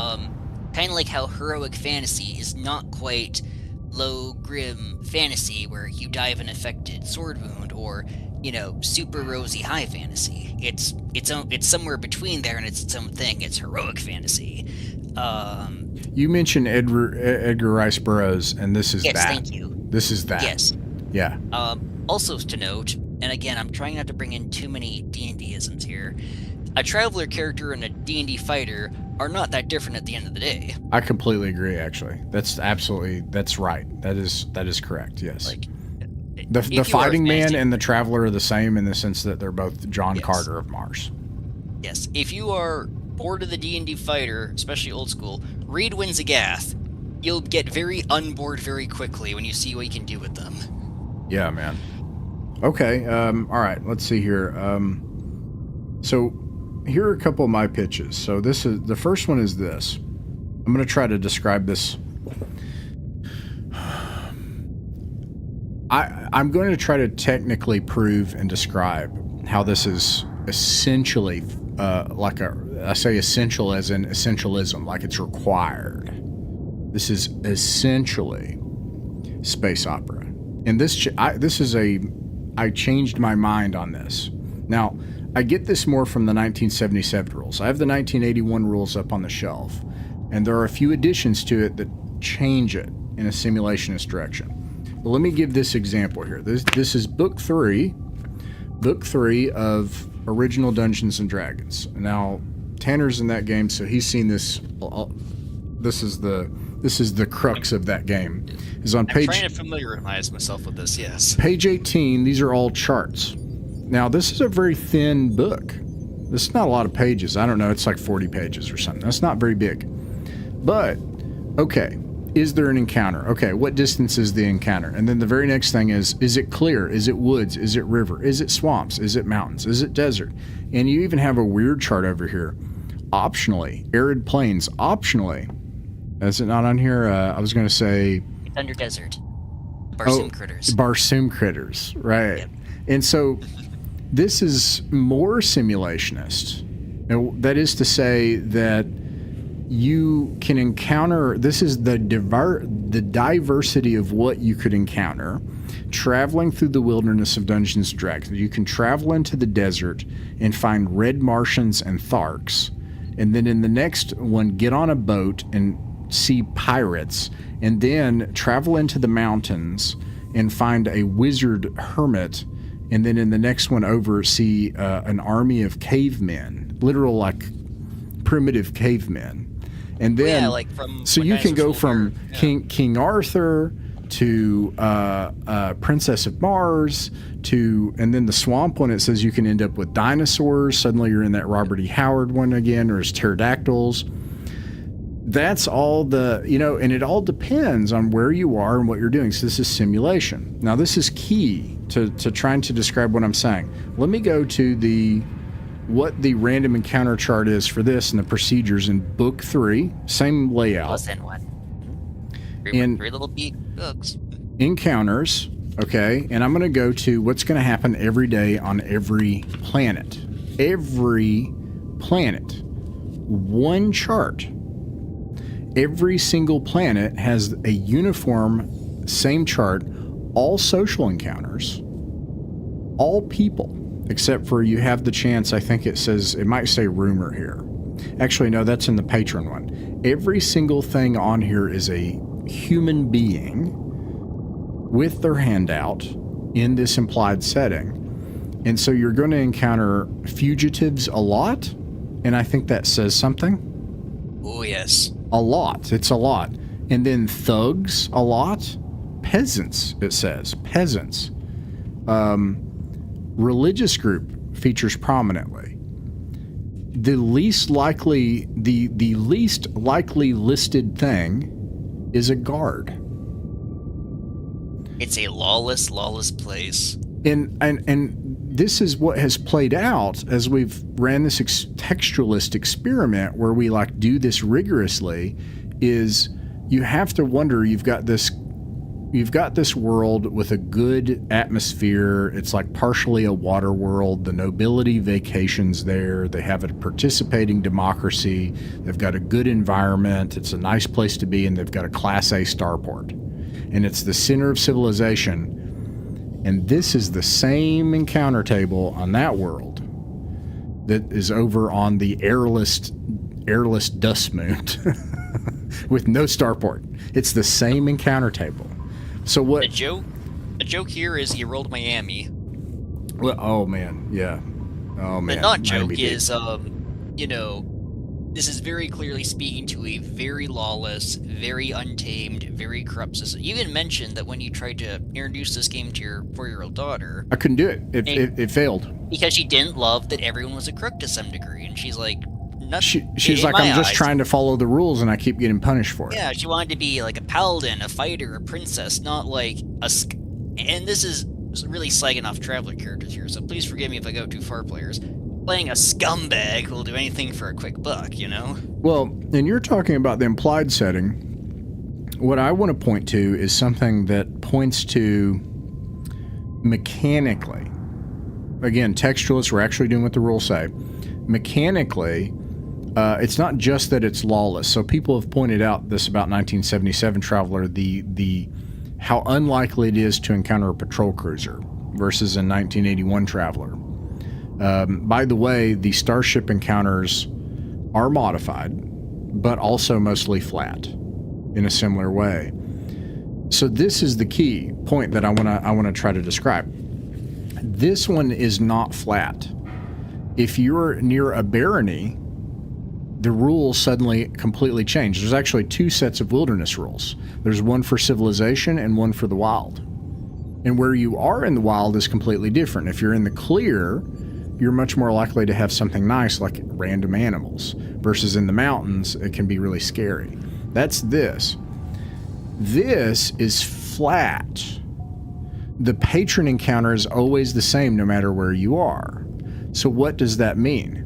Kind of like how heroic fantasy is not quite low, grim fantasy where you die of an affected sword wound, or, super rosy high fantasy. It's somewhere between there, and it's its own thing. It's heroic fantasy. You mentioned Edgar Rice Burroughs, and this is that. Yes, thank you. This is that. Yes. Yeah. Also to note, and again, I'm trying not to bring in too many D&D-isms here, a Traveller character and a D&D fighter are not that different at the end of the day. I completely agree, actually. That's right. That is correct, yes. The fighting man and the Traveller are the same in the sense that they're both John Carter of Mars. Yes. If you are bored of the D&D fighter, especially old school, read Winds of Gath. You'll get very unbored very quickly when you see what you can do with them. Yeah, man. Okay, all right, let's see here. So here are a couple of my pitches. So the first one is this. I'm going to try to describe this. I'm going to try to technically prove and describe how this is essentially I say essential as in essentialism, like it's required. This is essentially space opera. And I changed my mind on this. Now, I get this more from the 1977 rules. I have the 1981 rules up on the shelf, and there are a few additions to it that change it in a simulationist direction. But let me give this example here. This is book three of original Dungeons and Dragons. Now, Tanner's in that game, so he's seen this. This is the crux of that game. Is on page. I'm trying to familiarize myself with this. Yes. Page 18. These are all charts. Now, this is a very thin book. This is not a lot of pages. I don't know. It's like 40 pages or something. That's not very big. But okay, is there an encounter? Okay, what distance is the encounter? And then the very next thing is it clear? Is it woods? Is it river? Is it swamps? Is it mountains? Is it desert? And you even have a weird chart over here. Optionally, arid plains. Optionally, is it not on here? I was going to say... It's under desert. Barsoom critters. Barsoom critters, right. Yep. And so this is more simulationist. And that is to say that you can encounter, this is the diversity of what you could encounter traveling through the wilderness of Dungeons & Dragons. You can travel into the desert and find red Martians and Tharks, and then in the next one get on a boat and see pirates, and then travel into the mountains and find a wizard hermit, and then in the next one over see an army of cavemen, literal like primitive cavemen. And then, so you can go from King Arthur to Princess of Mars to, and then the swamp one, it says you can end up with dinosaurs. Suddenly you're in that Robert E. Howard one again, or as pterodactyls. That's all and it all depends on where you are and what you're doing. So this is simulation. Now this is key to trying to describe what I'm saying. Let me go to what the random encounter chart is for this and the procedures in book 3, same layout. Plus N1. Three little books. Encounters, okay, and I'm going to go to what's going to happen every day on every planet. Every planet. One chart. Every single planet has a uniform, same chart, all social encounters, all people. Except for you have the chance, I think it says, it might say rumor here. Actually, no, that's in the patron one. Every single thing on here is a human being with their hand out in this implied setting. And so you're going to encounter fugitives a lot, and I think that says something. Oh, yes. A lot. It's a lot. And then thugs a lot. Peasants, it says. Peasants. Religious group features prominently. The least likely listed thing is a guard. It's a lawless place. And this is what has played out as we've ran this textualist experiment where we do this rigorously. Is you have to wonder, you've got this world with a good atmosphere. It's like partially a water world. The nobility vacations there. They have a participating democracy. They've got a good environment. It's a nice place to be, and they've got a Class A starport. And it's the center of civilization. And this is the same encounter table on that world that is over on the airless dust moon with no starport. It's the same encounter table. So what? A joke here is you rolled Miami. Well, oh man, yeah. Oh man. The not joke is, this is very clearly speaking to a very lawless, very untamed, very corrupt system. You even mentioned that when you tried to introduce this game to your 4-year-old daughter, I couldn't do it. It failed because she didn't love that everyone was a crook to some degree, and she's like. She's like, I'm just trying to follow the rules and I keep getting punished for it. Yeah, she wanted to be like a paladin, a fighter, a princess, not like a... And this is really slagging off Traveller characters here, so please forgive me if I go too far, players. Playing a scumbag who will do anything for a quick buck, Well, and you're talking about the implied setting. What I want to point to is something that points to mechanically again, textualists, we're actually doing what the rules say. Mechanically, it's not just that it's lawless. So people have pointed out this about 1977 Traveller, the how unlikely it is to encounter a patrol cruiser versus in 1981 Traveller. By the way, the starship encounters are modified, but also mostly flat in a similar way. So this is the key point that I want to try to describe. This one is not flat. If you're near a barony, the rules suddenly completely change. There's actually two sets of wilderness rules. There's one for civilization and one for the wild. And where you are in the wild is completely different. If you're in the clear, you're much more likely to have something nice like random animals, versus in the mountains, it can be really scary. That's this. This is flat. The patron encounter is always the same no matter where you are. So what does that mean?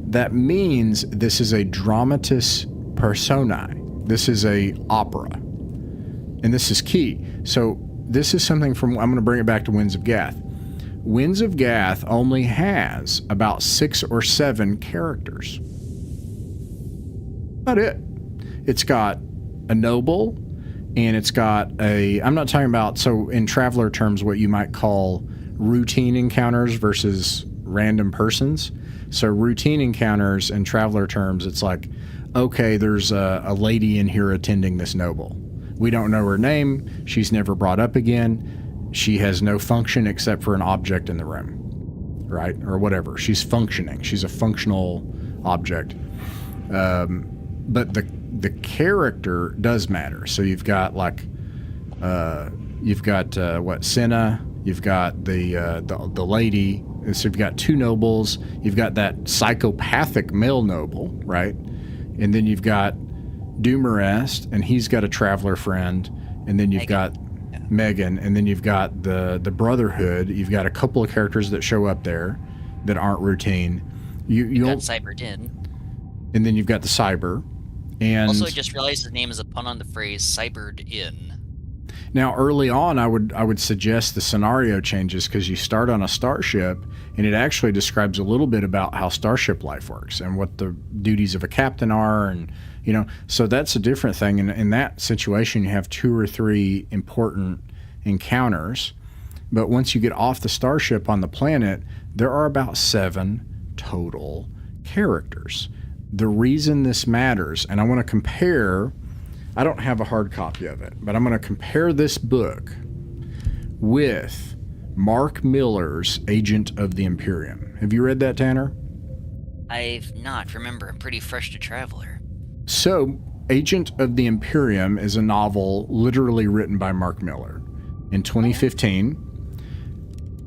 That means this is a dramatis personae. This is a opera. And this is key. So this is something from, I'm going to bring it back to Winds of Gath. Winds of Gath only has about 6 or 7 characters. About it. It's got a noble, and it's got I'm not talking about, so in Traveller terms, what you might call routine encounters versus random persons. So routine encounters in Traveller terms, it's like, okay, there's a lady in here attending this noble. We don't know her name. She's never brought up again. She has no function except for an object in the room, right? Or whatever. She's functioning. She's a functional object. But the character does matter. So you've got like, Senna. You've got the lady. So you've got 2 nobles. You've got that psychopathic male noble, right? And then you've got Dumarest, and he's got a traveler friend. And then you've got Megan, and then you've got the Brotherhood. You've got a couple of characters that show up there that aren't routine. You got Cyber Din. And then you've got the Cyber. And also, I just realized his name is a pun on the phrase Cybered In. Now, early on, I would suggest the scenario changes, because you start on a starship, and it actually describes a little bit about how starship life works and what the duties of a captain are, and so that's a different thing. And in that situation, you have 2 or 3 important encounters, but once you get off the starship on the planet, there are about 7 total characters. The reason this matters, and I want to compare. I don't have a hard copy of it, but I'm going to compare this book with Mark Miller's Agent of the Imperium. Have you read that, Tanner? I've not. Remember, I'm pretty fresh to Traveller. So, Agent of the Imperium is a novel literally written by Mark Miller in 2015.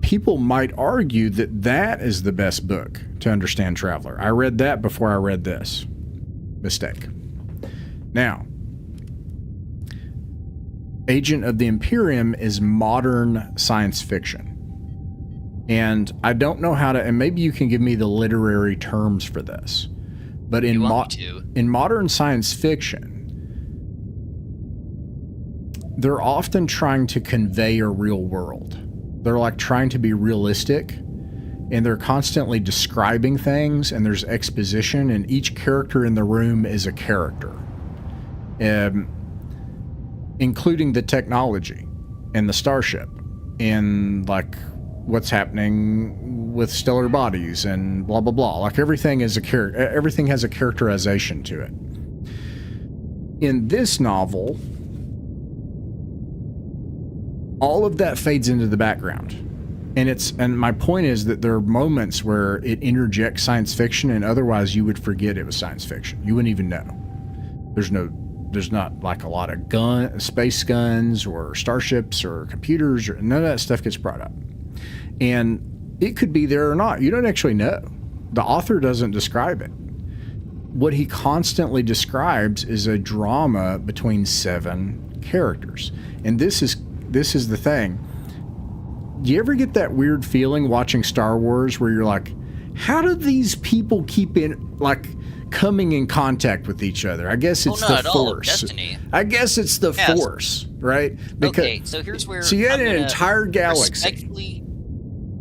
People might argue that that is the best book to understand Traveller. I read that before I read this. Mistake. Now, Agent of the Imperium is modern science fiction. And I don't know how to, and maybe you can give me the literary terms for this. But in modern science fiction, they're often trying to convey a real world. They're like trying to be realistic, and they're constantly describing things, and there's exposition, and each character in the room is a character. Including the technology and the starship and like what's happening with stellar bodies and blah blah blah. Like everything is everything has a characterization to it. In this novel, all of that fades into the background. And my point is that there are moments where it interjects science fiction, and otherwise you would forget it was science fiction. You wouldn't even know. There's not like a lot of space guns or starships or computers, or none of that stuff gets brought up. And it could be there or not. You don't actually know. The author doesn't describe it. What he constantly describes is a drama between 7 characters. And this is the thing. Do you ever get that weird feeling watching Star Wars where you're like, how do these people keep coming in contact with each other? I guess it's the Force. Destiny. I guess it's the Force, right? Okay, so here's where you had an entire galaxy.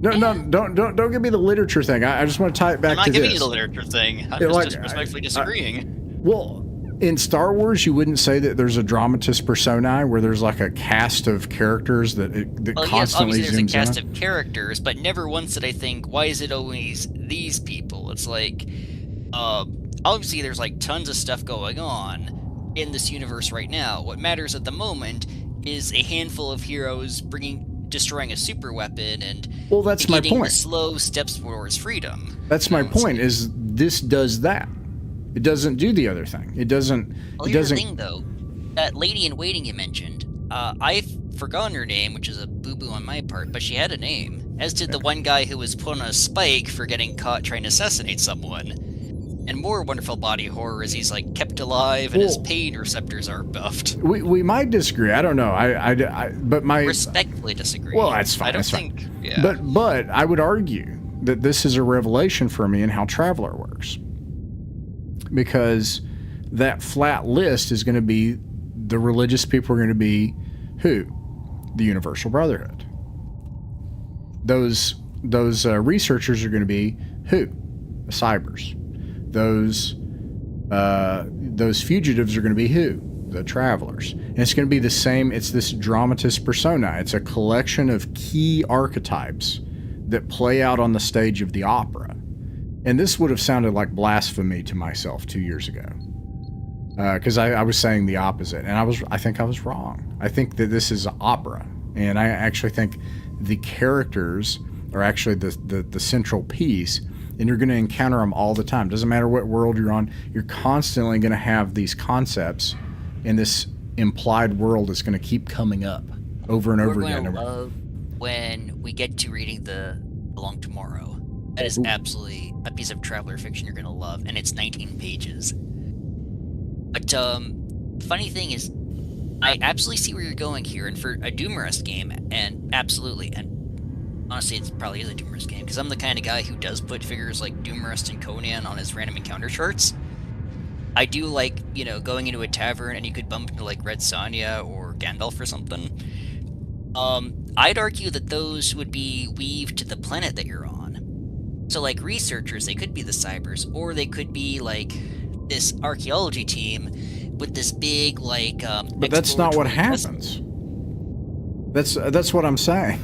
No, don't give me the literature thing. I just want to tie it back I'm not to giving this. you the literature thing. I'm just respectfully disagreeing. Well, in Star Wars, you wouldn't say that there's a dramatis personae where there's like a cast of characters that constantly yes, obviously there's a cast in. of characters, but never once did I think, why is it always these people? It's like, obviously there's like tons of stuff going on in this universe right now. What matters at the moment is a handful of heroes destroying a super weapon and that's my point. Slow steps towards freedom. That's my point. Is this does that? It doesn't do the other thing. It doesn't. Well, here's the thing, though. That lady in waiting you mentioned, I've forgotten her name, which is a boo-boo on my part, but she had a name. As did the one guy who was put on a spike for getting caught trying to assassinate someone. And more wonderful body horror as he's like kept alive and his pain receptors are buffed. We might disagree. I don't know. But my respectfully disagree. Well, that's fine. I don't think. Yeah. But I would argue that this is a revelation for me in how Traveller works, because that flat list is going to be the religious people are going to be who? The Universal Brotherhood. Those researchers are going to be who? The Cybers. Those fugitives are going to be who? The Travelers. And it's going to be the same. It's this dramatis personae. It's a collection of key archetypes that play out on the stage of the opera. And this would have sounded like blasphemy to myself 2 years ago, because I was saying the opposite, and I think I was wrong. I think that this is opera, and I actually think the characters are actually the central piece. And you're going to encounter them all the time. Doesn't matter what world you're on. You're constantly going to have these concepts, and this implied world is going to keep coming up over and over again. We're going to love when we get to reading the Long Tomorrow. That is absolutely a piece of Traveller fiction you're going to love, and it's 19 pages. But funny thing is, I absolutely see where you're going here, and for a Doomrest game, and absolutely, and honestly, it probably is a Doomrest game, because I'm the kind of guy who does put figures like Doomrest and Conan on his random encounter charts. I do like, going into a tavern and you could bump into like Red Sonja or Gandalf or something. I'd argue that those would be weaved to the planet that you're on. So like researchers, they could be the Cybers, or they could be like this archaeology team with this big like but that's not what happens. That's what I'm saying.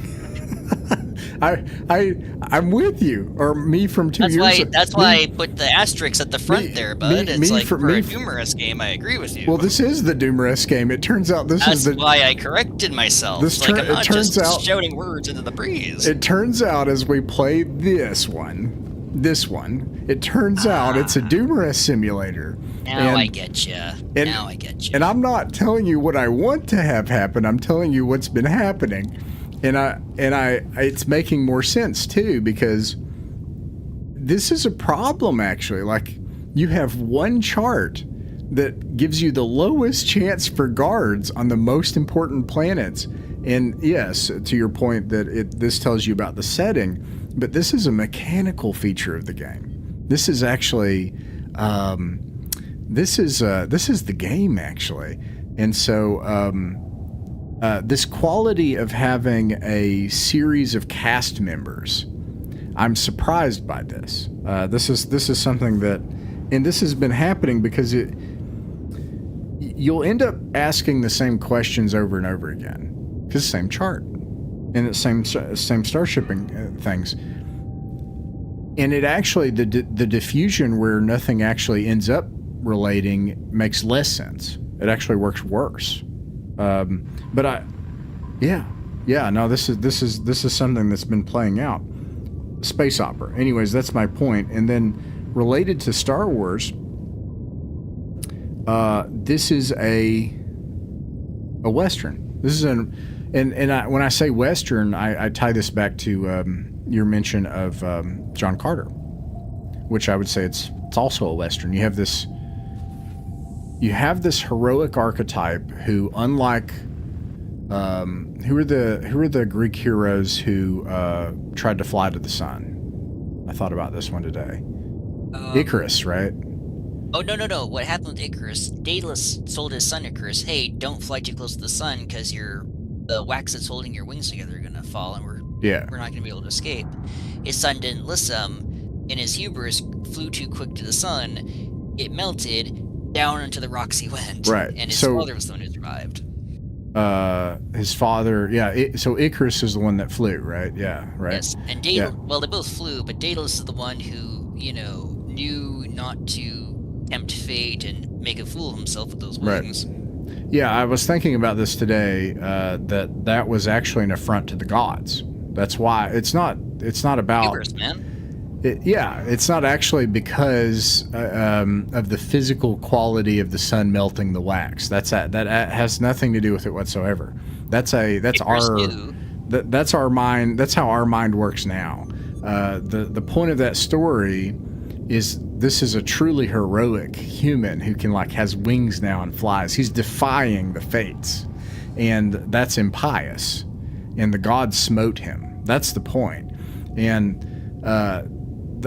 I'm with you, or me from 2 years ago. That's why I put the asterisks at the front there, bud. It's like for a Doomrest game, I agree with you. Well, this is the Doomrest game. It turns out that's why I corrected myself. I'm not just shouting words into the breeze. It turns out as we play this one, it turns out it's a Doomrest simulator. Now I get you. Now I get you. And I'm not telling you what I want to have happen. I'm telling you what's been happening. And it's making more sense too, because this is a problem actually. Like, you have one chart that gives you the lowest chance for guards on the most important planets. And yes, to your point that this tells you about the setting, but this is a mechanical feature of the game. This is actually this is the game actually. And so this quality of having a series of cast members, I'm surprised by this. This is something that, and this has been happening because you'll end up asking the same questions over and over again, because same chart and the same starshipping things, and it actually the diffusion where nothing actually ends up relating makes less sense. It actually works worse. But this is something that's been playing out. Space opera. Anyways, that's my point. And then related to Star Wars, this is a Western. This is when I say Western, I tie this back to your mention of John Carter, which I would say it's also a Western. You have this heroic archetype who, unlike who are the Greek heroes who tried to fly to the sun? I thought about this one today. Icarus, right? Oh, no. What happened with Icarus? Daedalus told his son Icarus, hey, don't fly too close to the sun because the wax that's holding your wings together are going to fall, and we're Yeah. We're not going to be able to escape. His son didn't listen. In his hubris, flew too quick to the sun. It melted down into the rocks he went. Right. And his So- father was the one who survived. His father, so Icarus is the one that flew, right? Yeah, right. Yes, and Daedalus, well, they both flew, but Daedalus is the one who, knew not to tempt fate and make a fool of himself with those wings. Yeah, I was thinking about this today, that was actually an affront to the gods. That's why it's not about... Hubris, man. It's not actually because of the physical quality of the sun melting the wax. That has nothing to do with it whatsoever. That's our mind. That's how our mind works now. The point of that story is this is a truly heroic human who can has wings now and flies. He's defying the fates, and that's impious. And the gods smote him. That's the point. And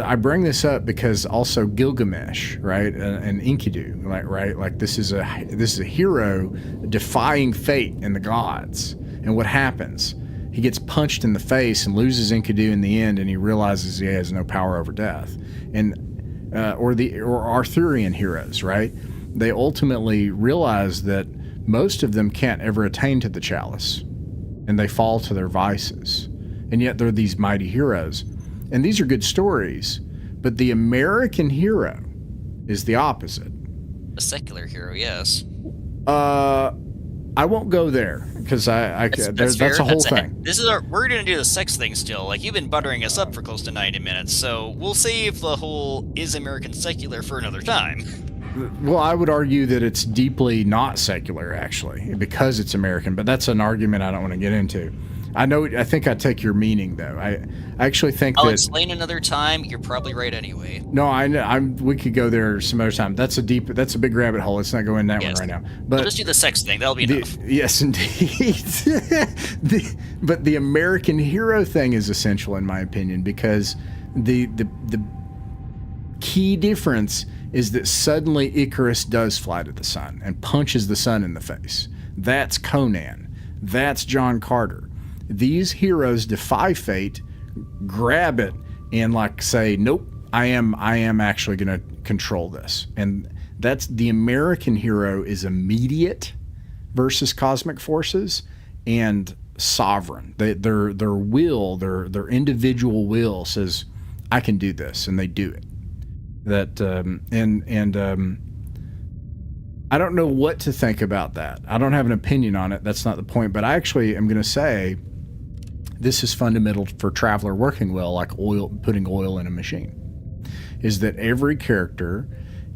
I bring this up because also Gilgamesh, right, and Enkidu, right, this is a hero defying fate and the gods. And what happens? He gets punched in the face and loses Enkidu in the end, and he realizes he has no power over death. And or Arthurian heroes, right? They ultimately realize that most of them can't ever attain to the chalice, and they fall to their vices. And yet they're these mighty heroes. And these are good stories, but the American hero is the opposite. A secular hero, yes. I won't go there because that's a whole thing. We're gonna do the sex thing still. You've been buttering us up for close to 90 minutes, so we'll save the whole is American secular for another time. Well, I would argue that it's deeply not secular, actually, because it's American, but that's an argument I don't want to get into. I think I take your meaning, though. I actually think I'll that... explain another time. You're probably right anyway. No, I know. We could go there some other time. That's a big rabbit hole. Let's not go in that one right now. But we'll just do the sex thing. That'll be enough. Yes, indeed. But the American hero thing is essential, in my opinion, because the key difference is that suddenly Icarus does fly to the sun and punches the sun in the face. That's Conan. That's John Carter. These heroes defy fate, grab it, and say, nope, I am actually going to control this. And that's the American hero is immediate versus cosmic forces and sovereign. Their will, their individual will says, I can do this, and they do it. I don't know what to think about that. I don't have an opinion on it. That's not the point. But I actually am going to say this is fundamental for Traveller working well, like putting oil in a machine, is that every character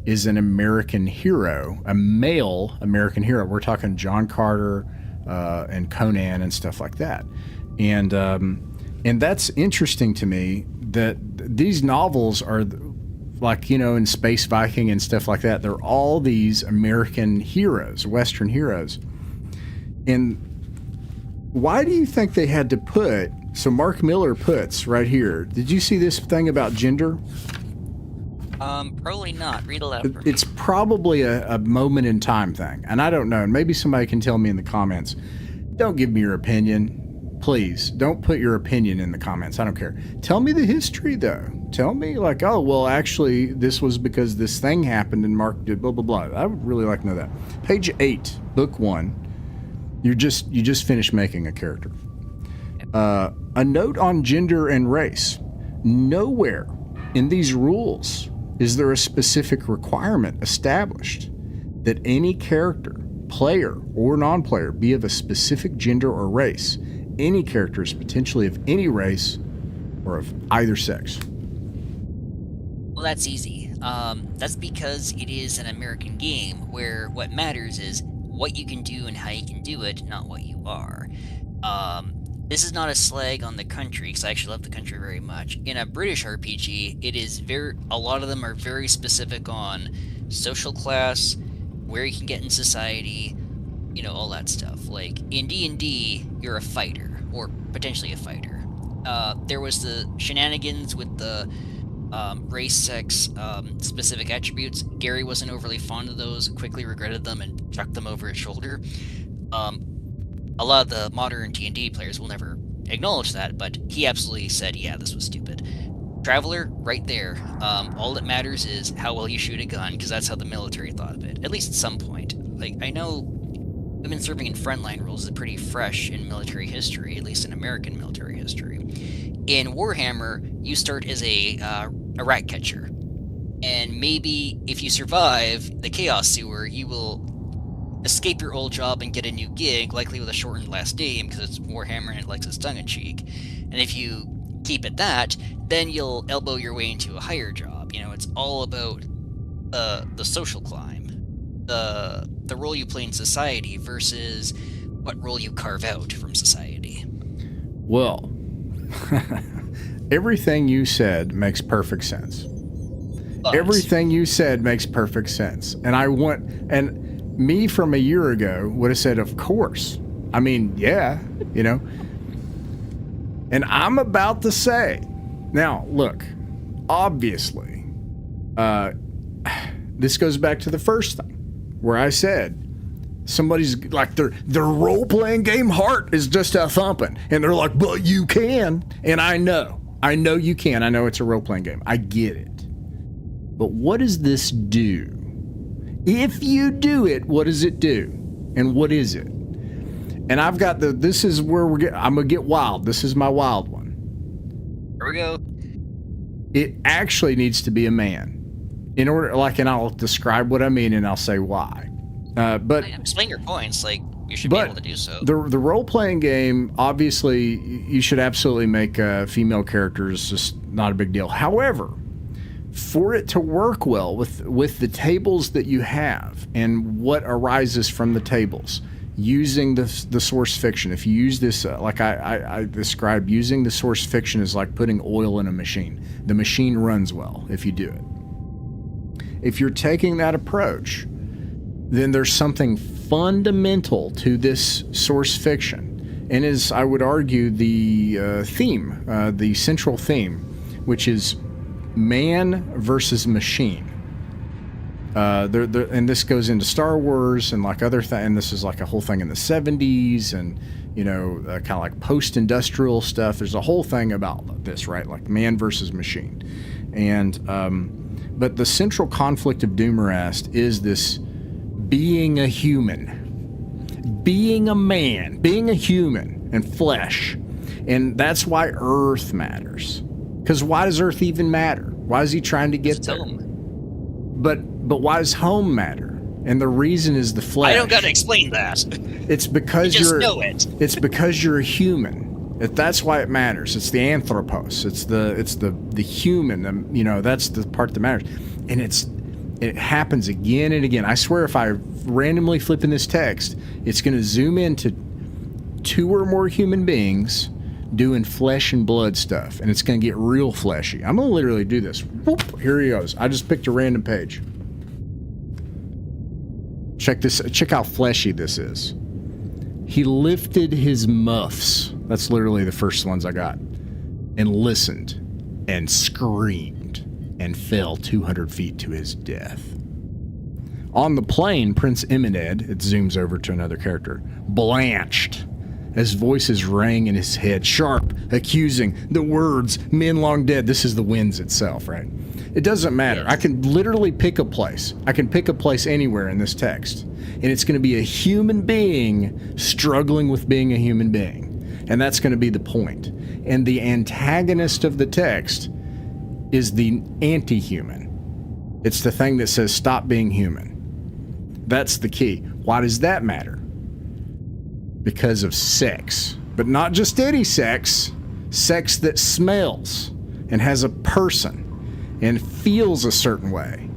is an American hero, a male American hero. We're talking John Carter and Conan and stuff like that. And that's interesting to me that these novels are in Space Viking and stuff like that. They're all these American heroes, Western heroes. And why do you think they had to put... So Mark Miller puts right here, did you see this thing about gender? Probably not. Read aloud for me. It's probably a moment in time thing. And I don't know. And maybe somebody can tell me in the comments. Don't give me your opinion. Please, don't put your opinion in the comments. I don't care. Tell me the history, though. Tell me, oh, well, actually, this was because this thing happened and Mark did blah, blah, blah. I would really like to know that. Page 8, book 1. You just finished making a character. A note on gender and race. Nowhere in these rules is there a specific requirement established that any character, player or non-player, be of a specific gender or race. Any character is potentially of any race or of either sex. Well, that's easy. That's because it is an American game where what matters is what you can do and how you can do it, not what you are. This is not a slag on the country, because I actually love the country very much. In a British RPG, it is a lot of them are very specific on social class, where you can get in society, all that stuff. In D&D, you're a fighter, or potentially a fighter. There was the shenanigans with the race, sex, specific attributes. Gary wasn't overly fond of those, quickly regretted them, and chucked them over his shoulder. A lot of the modern D&D players will never acknowledge that, but he absolutely said, yeah, this was stupid. Traveller, right there. All that matters is how well you shoot a gun, because that's how the military thought of it, at least at some point. Like, I know women serving in frontline roles is pretty fresh in military history, at least in American military history. In Warhammer, you start as a rat catcher, and maybe if you survive the Chaos Sewer, you will escape your old job and get a new gig, likely with a shortened last name, because it's Warhammer and it likes its tongue-in-cheek. And if you keep at that, then you'll elbow your way into a higher job. You know, it's all about the social climb, the role you play in society versus what role you carve out from society. Well, everything you said makes perfect sense. But Everything you said makes perfect sense. And me from a year ago would have said, of course. I mean, yeah, you know. And I'm about to say, now, look, obviously, this goes back to the first thing where I said, somebody's like, their role-playing game heart is just a thumping. And they're like, but you can. And I know you can. I know it's a role-playing game. I get it. But what does this do? If you do it, what does it do? And what is it? And I've got this is where I'm going to get wild. This is my wild one. Here we go. It actually needs to be a man. In order, like, and I'll describe what I mean and I'll say why. But explain your points, like, you should be able to do so. The role-playing game, obviously, you should absolutely make female characters just not a big deal. However, for it to work well with the tables that you have and what arises from the tables, using the source fiction. If you use this, like I described, using the source fiction is like putting oil in a machine. The machine runs well if you do it. If you're taking that approach, then there's something fundamental to this source fiction. And is, I would argue, the theme, the central theme, which is man versus machine. And this goes into Star Wars and like other things, and this is like a whole thing in the 70s and, you know, kind of like post-industrial stuff. There's a whole thing about this, right? Like man versus machine. And, but the central conflict of Doomerast is this being a human, being a man, being a human and flesh. And that's why Earth matters. Because why does Earth even matter? Why is he trying to get there? Home. But why does home matter? And the reason is the flesh. I don't gotta explain that. It's because you just know it. It's because you're a human. That's why it matters. It's the anthropos. It's the human. You know, that's the part that matters. And it happens again and again. I swear, if I randomly flip in this text, it's going to zoom into 2 or more human beings doing flesh and blood stuff, and it's going to get real fleshy. I'm going to literally do this. Whoop, here he goes. I just picked a random page. Check this. Check how fleshy this is. He lifted his muffs. That's literally the first ones I got. And listened and screamed and fell 200 feet to his death. On the plain, Prince Emined, it zooms over to another character, blanched as voices rang in his head, sharp, accusing, the words, men long dead. This is the winds itself, right? It doesn't matter. I can literally pick a place. I can pick a place anywhere in this text. And it's going to be a human being struggling with being a human being. And that's going to be the point. And the antagonist of the text is the anti-human. It's the thing that says, stop being human. That's the key. Why does that matter? Because of sex. But not just any sex. Sex that smells and has a person and feels a certain way.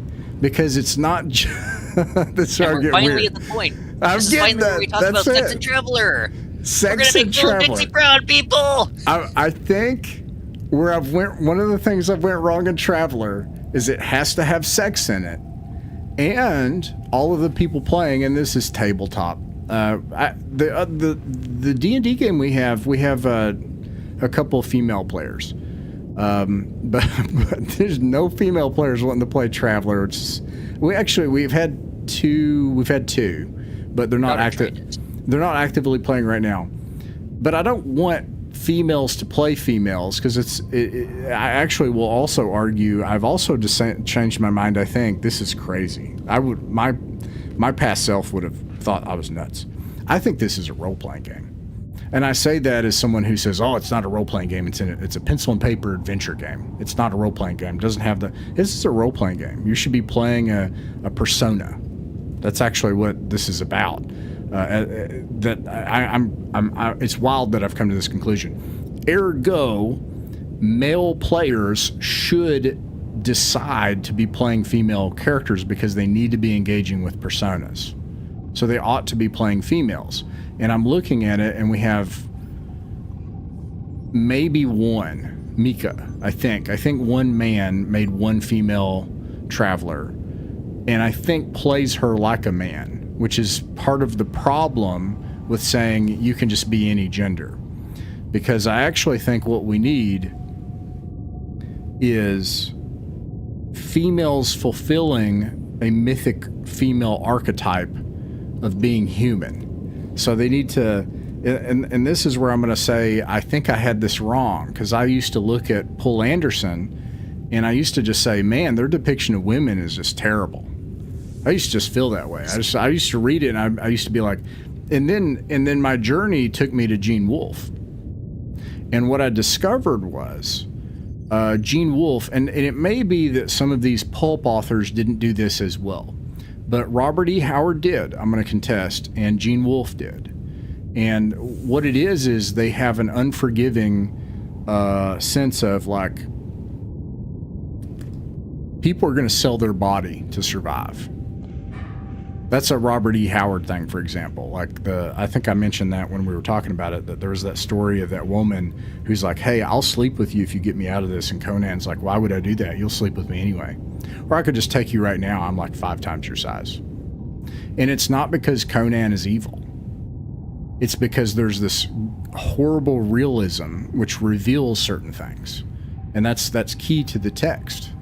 Because it's not just... That's where I get finally weird. at the point. I'm this getting is finally that. where we talk That's about it. Sex and Traveller. Sex We're and gonna make Traveller. Dixie proud, people. I think where one of the things I've went wrong in Traveller is it has to have sex in it, and all of the people playing, and this is tabletop. The D&D game we have a couple of female players, but there's no female players wanting to play Traveller. We've had two, but they're not active. They're not actively playing right now. But I don't want females to play females, because I actually will also argue, I've also changed my mind. I think this is crazy. My past self would have thought I was nuts. I think this is a role-playing game. And I say that as someone who says, oh, it's not a role-playing game, it's a pencil and paper adventure game. It's not a role-playing game. It doesn't have this is a role-playing game. You should be playing a persona. That's actually what this is about. It's wild that I've come to this conclusion. Ergo, male players should decide to be playing female characters because they need to be engaging with personas. So they ought to be playing females. And I'm looking at it, and we have maybe one, Mika, I think. I think one man made one female traveler, and I think plays her like a man, which is part of the problem with saying you can just be any gender. Because I actually think what we need is females fulfilling a mythic female archetype of being human. So they need to, and this is where I'm going to say I think I had this wrong, because I used to look at Poul Anderson and I used to just say, man, their depiction of women is just terrible. I used to just feel that way. I used to read it, and I used to be like, and then my journey took me to Gene Wolfe. And what I discovered was Gene Wolfe, and it may be that some of these pulp authors didn't do this as well, but Robert E. Howard did, I'm going to contest, and Gene Wolfe did. And what it is they have an unforgiving sense of, like, people are going to sell their body to survive. That's a Robert E. Howard thing, for example. Like, I think I mentioned that when we were talking about it, that there was that story of that woman who's like, hey, I'll sleep with you if you get me out of this. And Conan's like, why would I do that? You'll sleep with me anyway. Or I could just take you right now. I'm like 5 times your size. And it's not because Conan is evil. It's because there's this horrible realism which reveals certain things. And that's key to the text.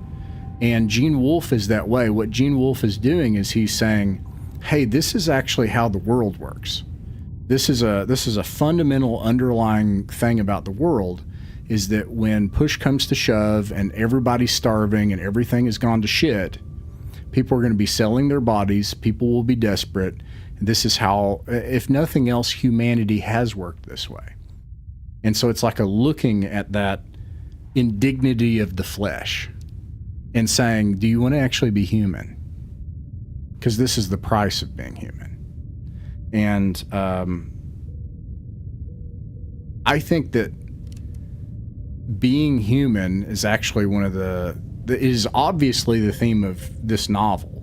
And Gene Wolfe is that way. What Gene Wolfe is doing is he's saying, hey, this is actually how the world works. This is a fundamental underlying thing about the world, is that when push comes to shove and everybody's starving and everything has gone to shit, people are going to be selling their bodies, people will be desperate. This is how, if nothing else, humanity has worked this way. And so it's like a looking at that indignity of the flesh and saying, do you want to actually be human? Because this is the price of being human. And I think that being human is actually one of it is obviously the theme of this novel.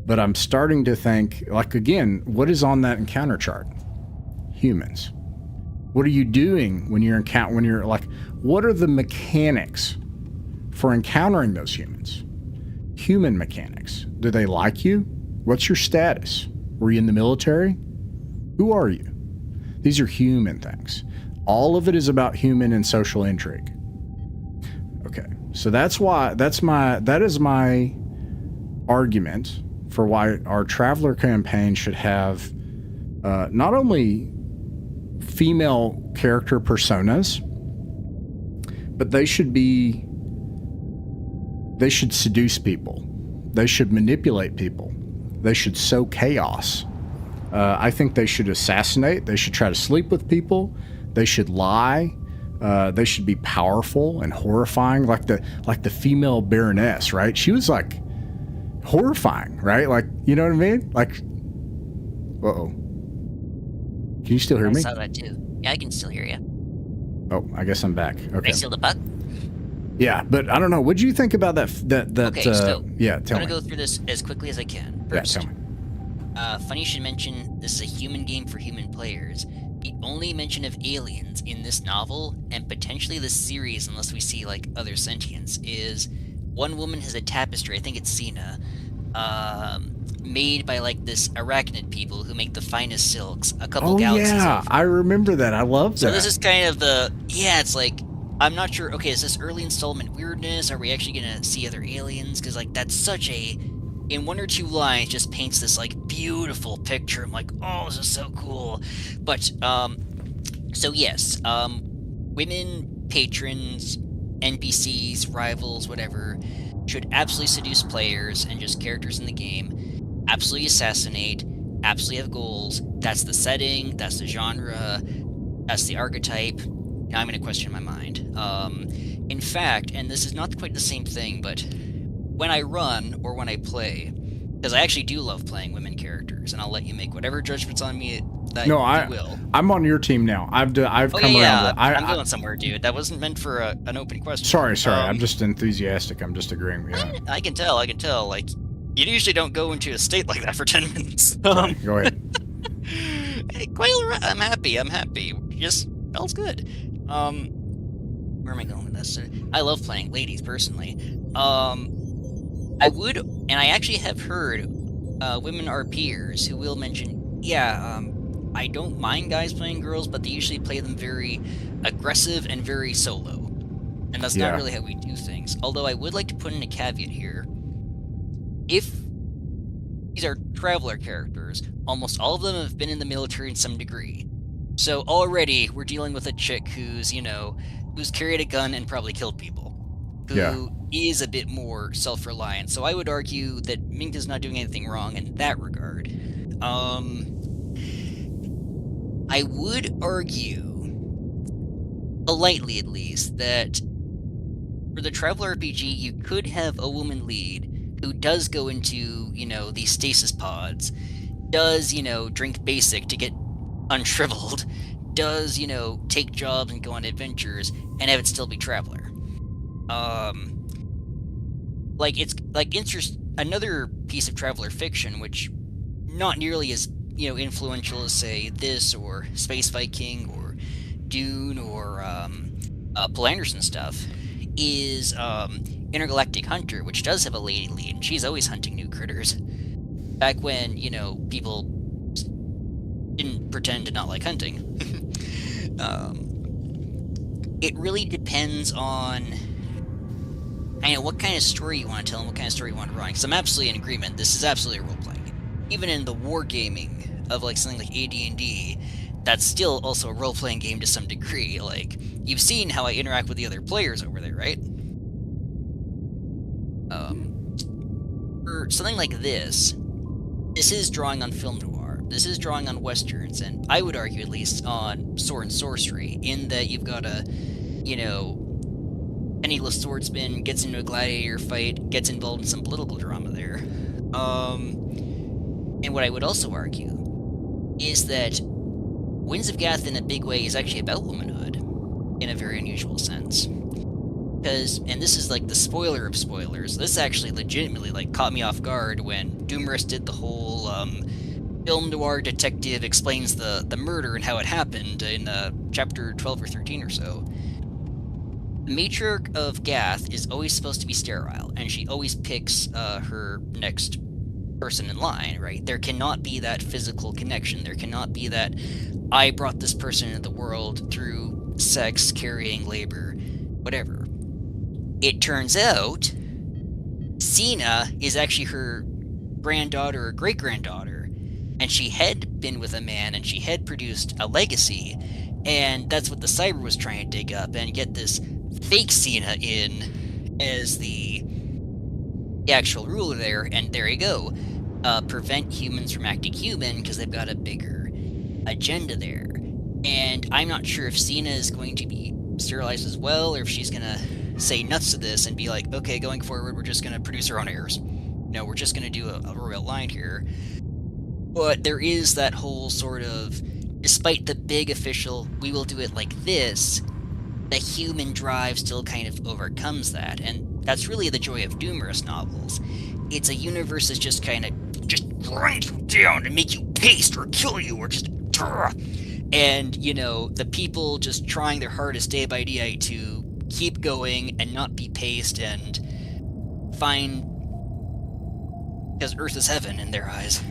But I'm starting to think, like, again, what is on that encounter chart? Humans. What are you doing when you're like, what are the mechanics for encountering those humans? Human mechanics. Do they like you? What's your status? Were you in the military? Who are you? These are human things. All of it is about human and social intrigue. Okay, so that is my argument for why our Traveller campaign should have not only female character personas, but they should seduce people. They should manipulate people. They should sow chaos. I think they should assassinate. They should try to sleep with people. They should lie. They should be powerful and horrifying, like the female Baroness, right? She was like horrifying, right? Like, you know what I mean? Like, uh-oh. Can you still hear me? I saw that too. Yeah, I can still hear you. Oh, I guess I'm back. Okay. I still the buck? Yeah, but I don't know. What do you think about that? Okay, so yeah, I'm tell me. gonna go through this as quickly as I can. First, yeah, tell me. Funny you should mention this is a human game for human players. The only mention of aliens in this novel, and potentially this series, unless we see like other sentience, is one woman has a tapestry, I think it's Sina, made by like this arachnid people who make the finest silks a couple galaxies over. I remember that. I love that. So this is kind of it's like, I'm not sure, okay, is this early installment weirdness? Are we actually gonna see other aliens? Because like, that's such in 1 or 2 lines, just paints this like beautiful picture. I'm like, oh, this is so cool. But, so yes, women patrons, NPCs, rivals, whatever, should absolutely seduce players and just characters in the game, absolutely assassinate, absolutely have goals. That's the setting, that's the genre, that's the archetype. Now I'm going to question my mind. In fact, and this is not quite the same thing, but when I run or when I play, because I actually do love playing women characters, and I'll let you make whatever judgments on me that you will. I'm on your team now. I've come around. I'm going somewhere, dude. That wasn't meant for an open question. Sorry. I'm just enthusiastic. I'm just agreeing. Yeah. I can tell. Like, you usually don't go into a state like that for 10 minutes. Sorry, go ahead. Hey, quite all right. I'm happy. Just all's good. Where am I going with this? I love playing ladies personally. I would, and I actually have heard women RPers who will mention, I don't mind guys playing girls, but they usually play them very aggressive and very solo. And that's not really how we do things. Although I would like to put in a caveat here. If these are Traveller characters, almost all of them have been in the military in some degree. So already we're dealing with a chick who's carried a gun and probably killed people. Who is a bit more self-reliant. So I would argue that Mink is not doing anything wrong in that regard. I would argue, politely at least, that for the Traveller RPG, you could have a woman lead who does go into, these stasis pods, does, drink basic to get unshriveled, does, take jobs and go on adventures, and have it still be Traveller. Another piece of Traveller fiction, which not nearly as influential as, say, this or Space Viking or Dune or Paul Anderson stuff, is Intergalactic Hunter, which does have a lady lead, and she's always hunting new critters. Back when people didn't pretend to not like hunting. It really depends on what kind of story you want to tell and what kind of story you want to run. Because I'm absolutely in agreement. This is absolutely a role-playing game. Even in the wargaming of something like AD&D, that's still also a role-playing game to some degree. Like, you've seen how I interact with the other players over there, right? For something like this is drawing on film noir. This is drawing on westerns, and I would argue at least on sword and sorcery, in that you've got a, penniless swordsman gets into a gladiator fight, gets involved in some political drama there. And what I would also argue is that Winds of Gath in a big way is actually about womanhood, in a very unusual sense. Because, and this is the spoiler of spoilers, this actually legitimately caught me off guard when Doomerus did the whole film noir detective explains the murder and how it happened in chapter 12 or 13 or so. The matriarch of Gath is always supposed to be sterile, and she always picks her next person in line, right? There cannot be that physical connection. There cannot be that, I brought this person into the world through sex, carrying, labor, whatever. It turns out, Sina is actually her granddaughter or great-granddaughter, and she had been with a man, and she had produced a legacy, and that's what the Cyber was trying to dig up, and get this fake Sina in as the actual ruler there, and there you go. Prevent humans from acting human because they've got a bigger agenda there. And I'm not sure if Sina is going to be sterilized as well, or if she's going to say nuts to this and be like, okay, going forward, we're just going to produce our own heirs. No, we're just going to do a royal line here. But there is that whole sort of, despite the big official, we will do it like this, the human drive still kind of overcomes that, and that's really the joy of Doomerus novels. It's a universe that's just kind of grind you down and make you paste or kill you or just... And, the people just trying their hardest day by day to keep going and not be paced and find... because Earth is heaven in their eyes.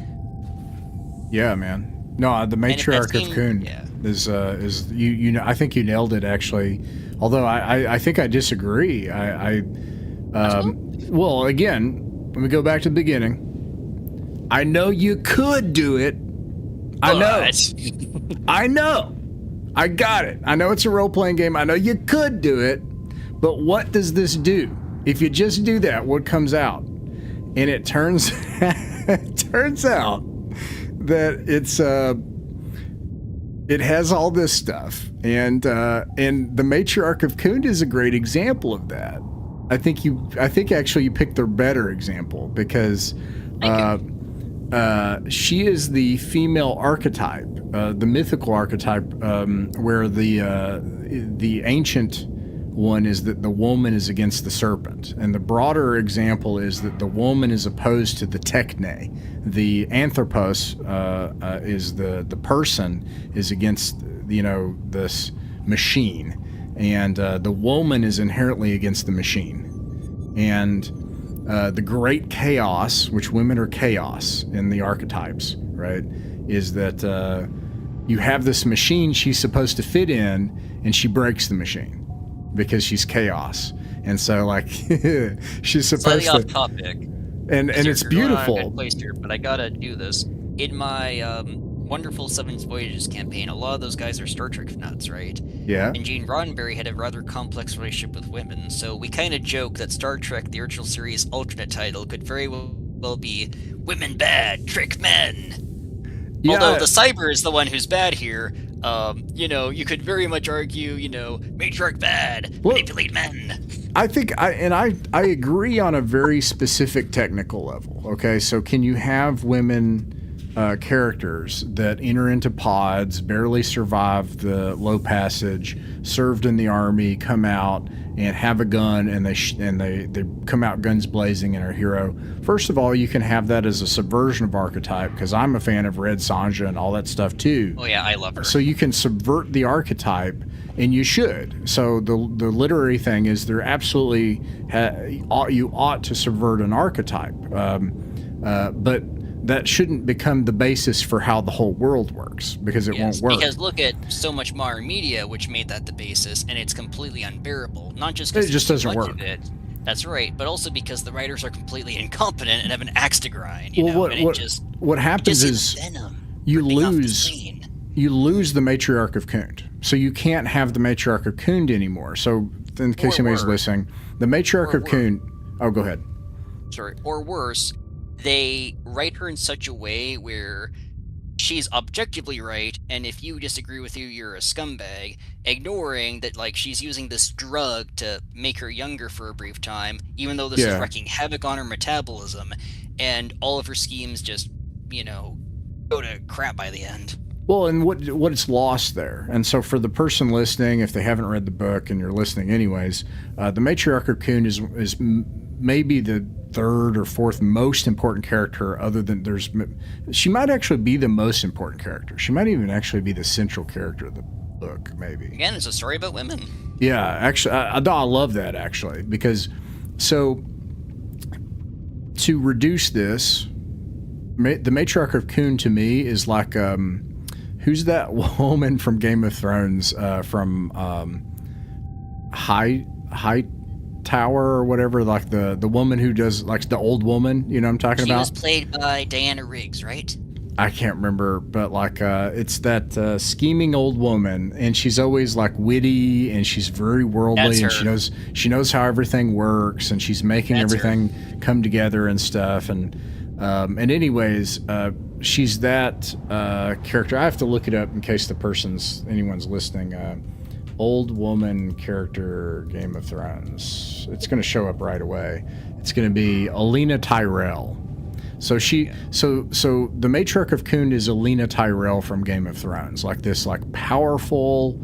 Yeah, man. No, the matriarch of Kuhn is I think you nailed it, actually. Although I think I disagree. Well, again, let me go back to the beginning. I know you could do it. I know. I got it. I know it's a role-playing game. I know you could do it, but what does this do? If you just do that, what comes out? And it turns it turns out that it has all this stuff, and the Matriarch of Kund is a great example of that. I think actually you picked the better example, because she is the female archetype, the mythical archetype, where the ancient one is that the woman is against the serpent, and the broader example is that the woman is opposed to the techne. The anthropos is the person is against this machine, and the woman is inherently against the machine. And the great chaos, which women are chaos in the archetypes, right, is that you have this machine she's supposed to fit in, and she breaks the machine because she's chaos. And so, like, she's supposed Slightly off topic. And it's beautiful. Going on a good place here, but I gotta do this. In my wonderful Seven's Voyages campaign, a lot of those guys are Star Trek nuts, right? Yeah. And Gene Roddenberry had a rather complex relationship with women, so we kind of joke that Star Trek, the original series' alternate title, could very well be Women Bad, Trick Men. Yeah. Although the cyber is the one who's bad here, you could very much argue, matriarch bad, manipulate men. I think I agree on a very specific technical level. Okay, so can you have women characters that enter into pods, barely survive the low passage, served in the army, come out and have a gun, and they come out guns blazing and are a hero? First of all, you can have that as a subversion of archetype, because I'm a fan of Red Sonja and all that stuff too. Oh yeah, I love her. So you can subvert the archetype, and you should. So the literary thing is there absolutely you ought to subvert an archetype, but that shouldn't become the basis for how the whole world works, because it won't work. Because look at so much modern media, which made that the basis, and it's completely unbearable. Not just because it just doesn't work. That's right, but also because the writers are completely incompetent and have an axe to grind. What happens is you lose the Matriarch of Kund. So you can't have the Matriarch of Kund anymore. So in case anybody's listening, the Matriarch of Kund. Oh, go ahead. Sorry. Or worse, they write her in such a way where she's objectively right, and if you disagree with you, you're a scumbag, ignoring that, like, she's using this drug to make her younger for a brief time, even though this is wreaking havoc on her metabolism, and all of her schemes just, go to crap by the end. Well, and what it's lost there. And so for the person listening, if they haven't read the book and you're listening anyways, the Matriarch of Kund is maybe the third or fourth most important character, other than she might actually be the most important character. She might even actually be the central character of the book, maybe. Again, it's a story about women. Yeah, actually, I love that, actually, because so to reduce this, the Matriarch of Kund to me is like, who's that woman from Game of Thrones, from High Tower or whatever, like the woman who does, like, the old woman, you know what I'm talking about? She was played by Diana Riggs, right? I can't remember, but like it's that scheming old woman, and she's always like witty, and she's very worldly, and she knows how everything works, and she's making everything come together and stuff, and anyways, she's that character. I have to look it up in case anyone's listening. Old woman character, Game of Thrones. It's going to show up right away. It's going to be Alina Tyrell. So so the Matriarch of Kund is Alina Tyrell from Game of Thrones, like this, like, powerful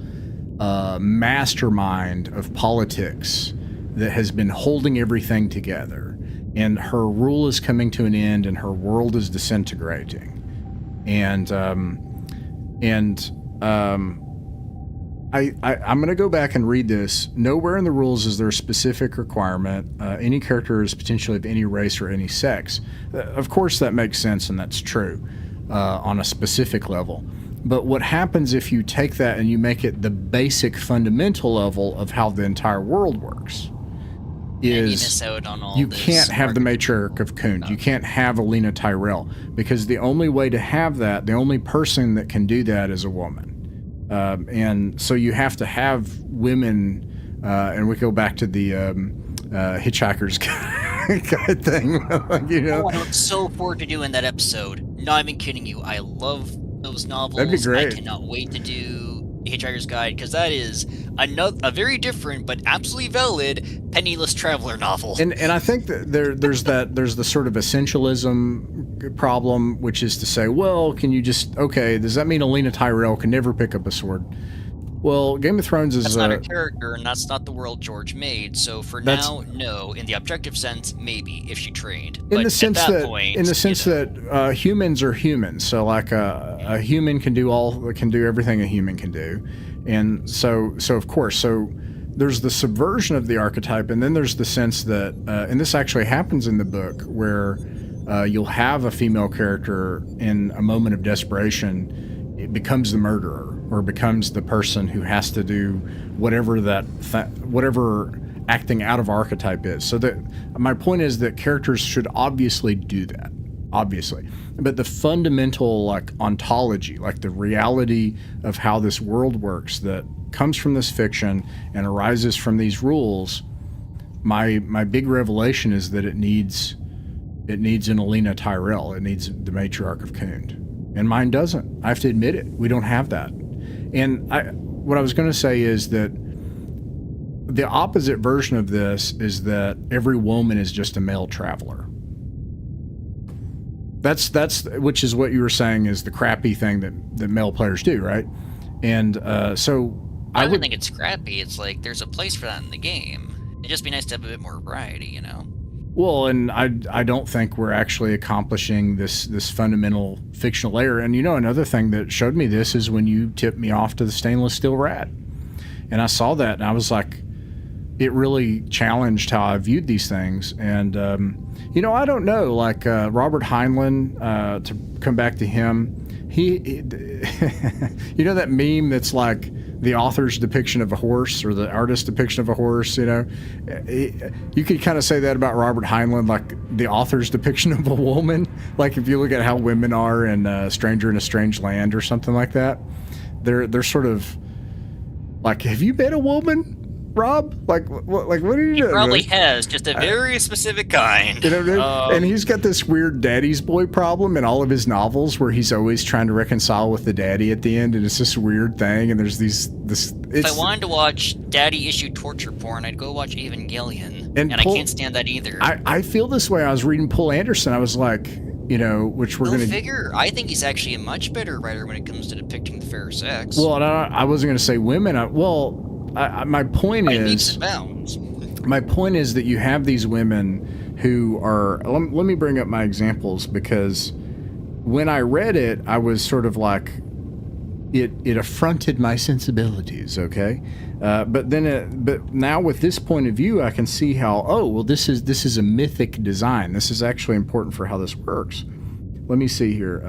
mastermind of politics that has been holding everything together, and her rule is coming to an end, and her world is disintegrating, and I'm going to go back and read this. Nowhere in the rules is there a specific requirement. Any character is potentially of any race or any sex. Of course, that makes sense, and that's true on a specific level. But what happens if you take that and you make it the basic fundamental level of how the entire world works? Is you can't have the Matriarch of Kund. You can't have Alina Tyrell, because the only way to have that, the only person that can do that, is a woman. And so you have to have women, and we go back to the Hitchhiker's Guide thing, you know. Oh, I look so forward to doing that episode. Not even kidding you. I love those novels. That'd be great. I cannot wait to do Hitchhiker's Guide, because that is a very different but absolutely valid penniless traveler novel. And I think that there's the sort of essentialism problem, which is to say, well, can you just, okay, does that mean Alina Tyrell can never pick up a sword? Well, Game of Thrones is that's not a character, and that's not the world George made. So for now, no. In the objective sense, maybe if she trained. But in the sense that that humans are humans. So like a human can do everything a human can do, and so of course there's the subversion of the archetype, and then there's the sense that and this actually happens in the book where you'll have a female character in a moment of desperation. It becomes the murderer, or becomes the person who has to do whatever whatever acting out of archetype is. So that my point is that characters should obviously do that, obviously, but the fundamental like ontology, like the reality of how this world works, that comes from this fiction and arises from these rules. My big revelation is that it needs an Alina Tyrell. It needs the matriarch of Khund. And mine doesn't. I have to admit it. We don't have that. And what I was going to say is that the opposite version of this is that every woman is just a male traveler. That's which is what you were saying is the crappy thing that male players do, right? And so I don't think it's scrappy. It's like there's a place for that in the game. It'd just be nice to have a bit more variety, you know? Well, and I don't think we're actually accomplishing this fundamental fictional layer. And, you know, another thing that showed me this is when you tipped me off to the stainless steel rat. And I saw that, and I was like, it really challenged how I viewed these things. And, you know, I don't know, like Robert Heinlein, to come back to him, he you know that meme that's like the author's depiction of a horse or the artist's depiction of a horse, you know? You could kind of say that about Robert Heinlein, like the author's depiction of a woman. Like if you look at how women are in Stranger in a Strange Land or something like that, they're sort of like, have you been a woman, Rob? Like what are you doing? He probably has, just a very specific kind. You know what I mean? And he's got this weird daddy's boy problem in all of his novels where he's always trying to reconcile with the daddy at the end, and it's this weird thing, and there's if I wanted to watch daddy-issued torture porn, I'd go watch Evangelion, and I can't stand that either. I feel this way. I was reading Poul Anderson, I was like, you know, which we're going to figure. I think he's actually a much better writer when it comes to depicting the fair sex. Well, I wasn't going to say women. My point is that you have these women who are. Let me bring up my examples, because when I read it, I was sort of like, it affronted my sensibilities. Okay, but now with this point of view, I can see how this is a mythic design. This is actually important for how this works. Let me see here.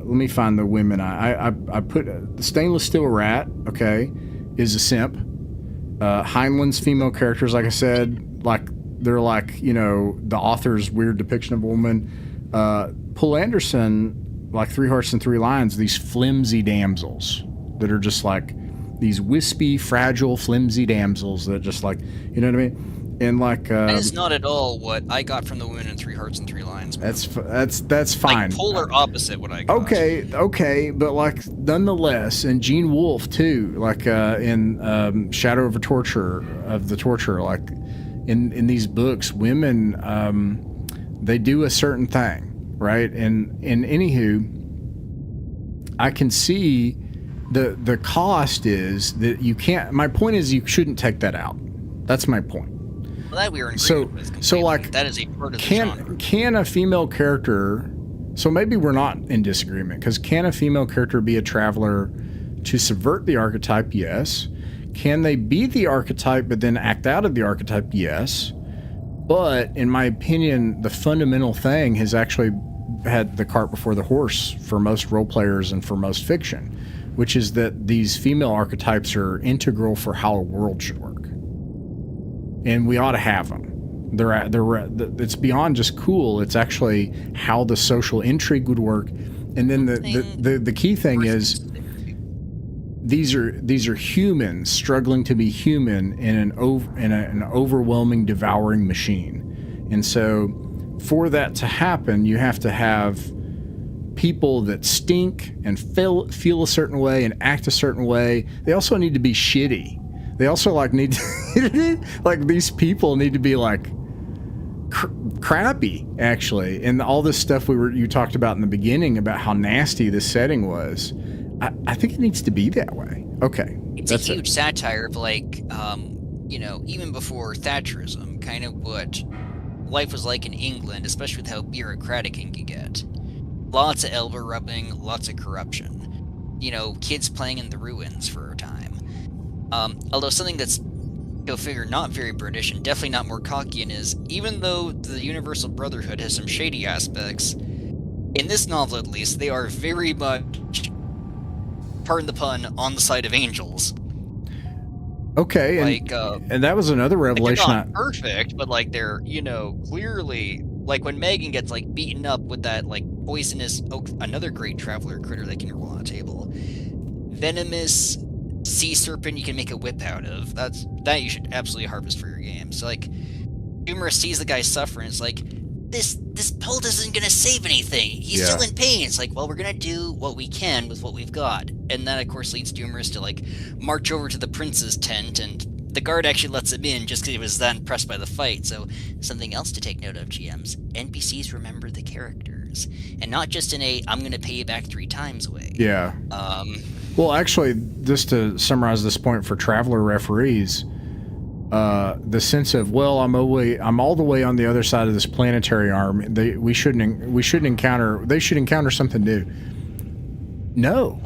Let me find the women. I put the stainless steel rat. Okay, is a simp. Heinlein's female characters, like I said, like they're like, you know, the author's weird depiction of a woman. Poul Anderson, like Three Hearts and Three Lions, these flimsy damsels that are just like these wispy, fragile, flimsy damsels that just like, you know what I mean? And like that is not at all what I got from the women in Three Hearts and Three Lions. That's fine. Like polar opposite what I got. Okay, but like nonetheless, and Gene Wolfe too, like in Shadow of the Torture, like in these books, women they do a certain thing, right? And anywho, I can see the cost is that you can't. My point is you shouldn't take that out. That's my point. Well, that we were in agreement with completely. So like that is a part of the genre. Can a female character? So maybe we're not in disagreement, because can a female character be a traveler to subvert the archetype? Yes. Can they be the archetype but then act out of the archetype? Yes. But in my opinion, the fundamental thing has actually had the cart before the horse for most role players and for most fiction, which is that these female archetypes are integral for how a world should work. And we ought to have them. It's beyond just cool. It's actually how the social intrigue would work. And then the key thing is these are humans struggling to be human in an overwhelming, devouring machine. And so for that to happen, you have to have people that stink and feel a certain way and act a certain way. They also need to be shitty. They also need to, like, these people need to be like crappy, actually. And all this stuff you talked about in the beginning about how nasty this setting was, I think it needs to be that way. Okay. It's a huge satire of, like, even before Thatcherism, kind of what life was like in England, especially with how bureaucratic it can get. Lots of elbow rubbing, lots of corruption. Kids playing in the ruins for a time. Although something that's, go figure, not very British and definitely not more Cockian is, even though the Universal Brotherhood has some shady aspects, in this novel at least, they are very much, pardon the pun, on the side of angels. Okay, and that was another revelation. They're not perfect, but they're, clearly, when Megan gets beaten up with that poisonous, another great traveler critter that can roll on a table, venomous sea serpent you can make a whip out of. That you should absolutely harvest for your game. So Doomer sees the guy suffering. It's like, this pult isn't gonna save anything. He's still in pain. It's like, well, we're gonna do what we can with what we've got. And that of course leads Doomers to march over to the prince's tent, and the guard actually lets him in just because he was that impressed by the fight. So something else to take note of, GMs. NPCs remember the characters. And not just in a, I'm going to pay you back 3 times way. Yeah. Well, actually, just to summarize this point for Traveller referees, the sense of, well, I'm all the way on the other side of this planetary arm. They should encounter something new. No.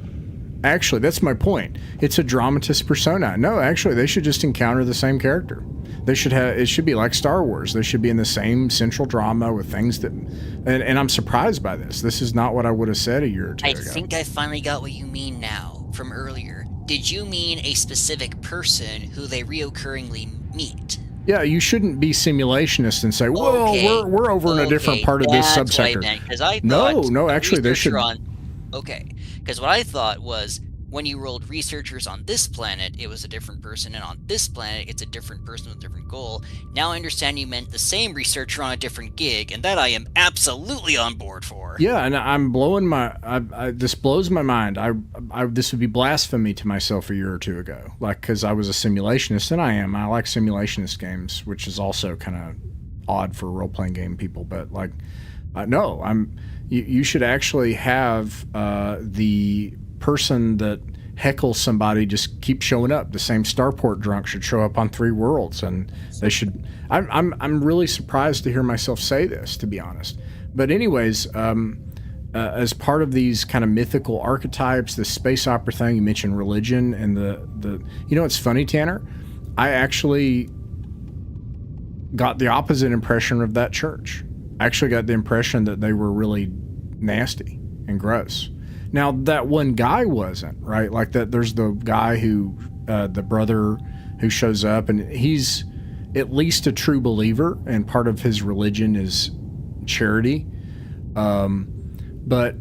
Actually, that's my point. It's a dramatist persona. No, actually, they should just encounter the same character. It should be like Star Wars. They should be in the same central drama with things that, and I'm surprised by this. This is not what I would have said a year or two ago. I think I finally got what you mean now from earlier. Did you mean a specific person who they reoccurringly meet? Yeah, you shouldn't be simulationist and say, "Whoa, we're over in a different part of this subsector." No, actually, they should. Okay, because what I thought was, when you rolled researchers on this planet, it was a different person, and on this planet, it's a different person with a different goal. Now I understand you meant the same researcher on a different gig, and that I am absolutely on board for. Yeah, and I'm blowing this blows my mind. This would be blasphemy to myself a year or two ago, because I was a simulationist, and I am. I like simulationist games, which is also kind of odd for role-playing game people, but no, you should actually have the person that heckles somebody just keep showing up. The same Starport drunk should show up on 3 worlds, and they should. I'm really surprised to hear myself say this, to be honest. But anyways, as part of these kind of mythical archetypes, this space opera thing, you mentioned religion and the. It's funny, Tanner. I actually got the opposite impression of that church. I actually got the impression that they were really nasty and gross. Now, that one guy wasn't, right? There's the guy who, the brother who shows up, and he's at least a true believer, and part of his religion is charity. But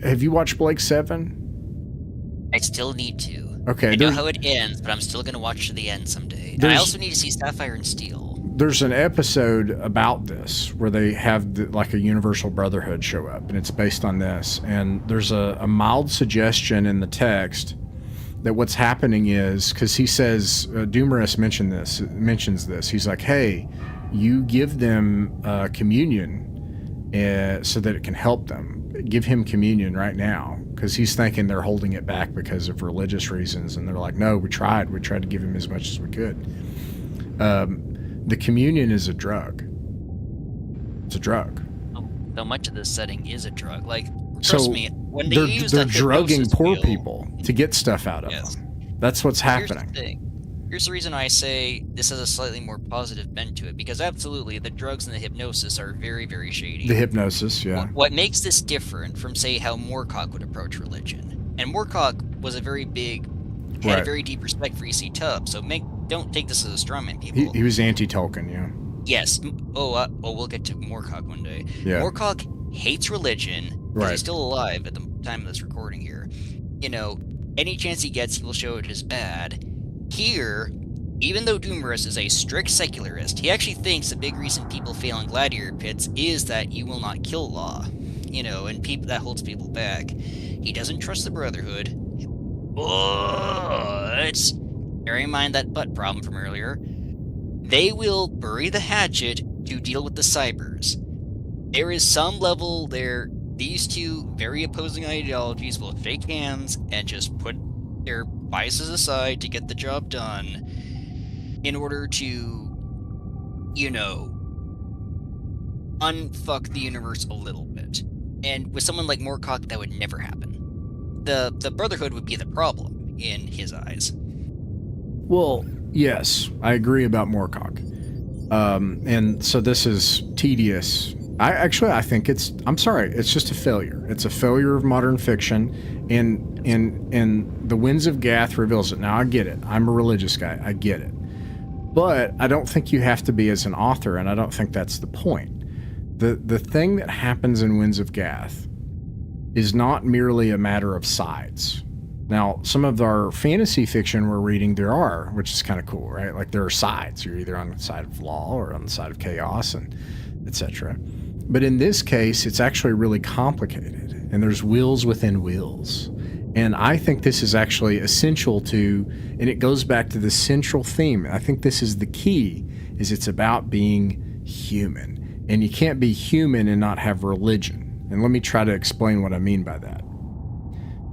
have you watched Blake 7? I still need to. Okay. I know how it ends, but I'm still going to watch to the end someday. And I also need to see Sapphire and Steel. There's an episode about this where they have a Universal Brotherhood show up, and it's based on this. And there's a mild suggestion in the text that what's happening is, because he says, Doomerus mentions this. He's like, hey, you give them communion so that it can help them. Give him communion right now, because he's thinking they're holding it back because of religious reasons. And they're like, no, we tried to give him as much as we could. The communion is a drug. It's a drug. So much of this setting is a drug. Trust me, when they're drugging poor people to get stuff out of them. That's what's happening. Here's the reason I say this has a slightly more positive bent to it, because absolutely, the drugs and the hypnosis are very, very shady. The hypnosis, yeah. What makes this different from, say, how Moorcock would approach religion? And Moorcock was had a very deep respect for EC Tubb, so don't take this as a strawman, people. He was anti-Tolkien, yeah. Yes. We'll get to Moorcock one day. Yeah. Moorcock hates religion, because he's Right. still alive at the time of this recording here. You know, any chance he gets, he will show it as bad. Here, even though Doomerus is a strict secularist, he actually thinks the big reason people fail in gladiator pits is that you will not kill law. You know, and that holds people back. He doesn't trust the Brotherhood. But, bearing in mind that butt problem from earlier, they will bury the hatchet to deal with the cybers. There is some level there, these two very opposing ideologies will shake hands and just put their biases aside to get the job done in order to, you know, unfuck the universe a little bit. And with someone like Moorcock, that would never happen. The Brotherhood would be the problem in his eyes. Well, yes, I agree about Moorcock. And so this is tedious. I think I'm sorry, it's just a failure. It's a failure of modern fiction, and the Winds of Gath reveals it. Now, I get it. I'm a religious guy. I get it. But I don't think you have to be as an author, and I don't think that's the point. The thing that happens in Winds of Gath is not merely a matter of sides. Now, some of our fantasy fiction we're reading, which is kind of cool, right? Like, there are sides. You're either on the side of law or on the side of chaos, and etc. But in this case, it's actually really complicated, and there's wheels within wheels. And I think this is actually essential to, and it goes back to the central theme. I think this is the key, is it's about being human. And you can't be human and not have religion. And let me try to explain what I mean by that.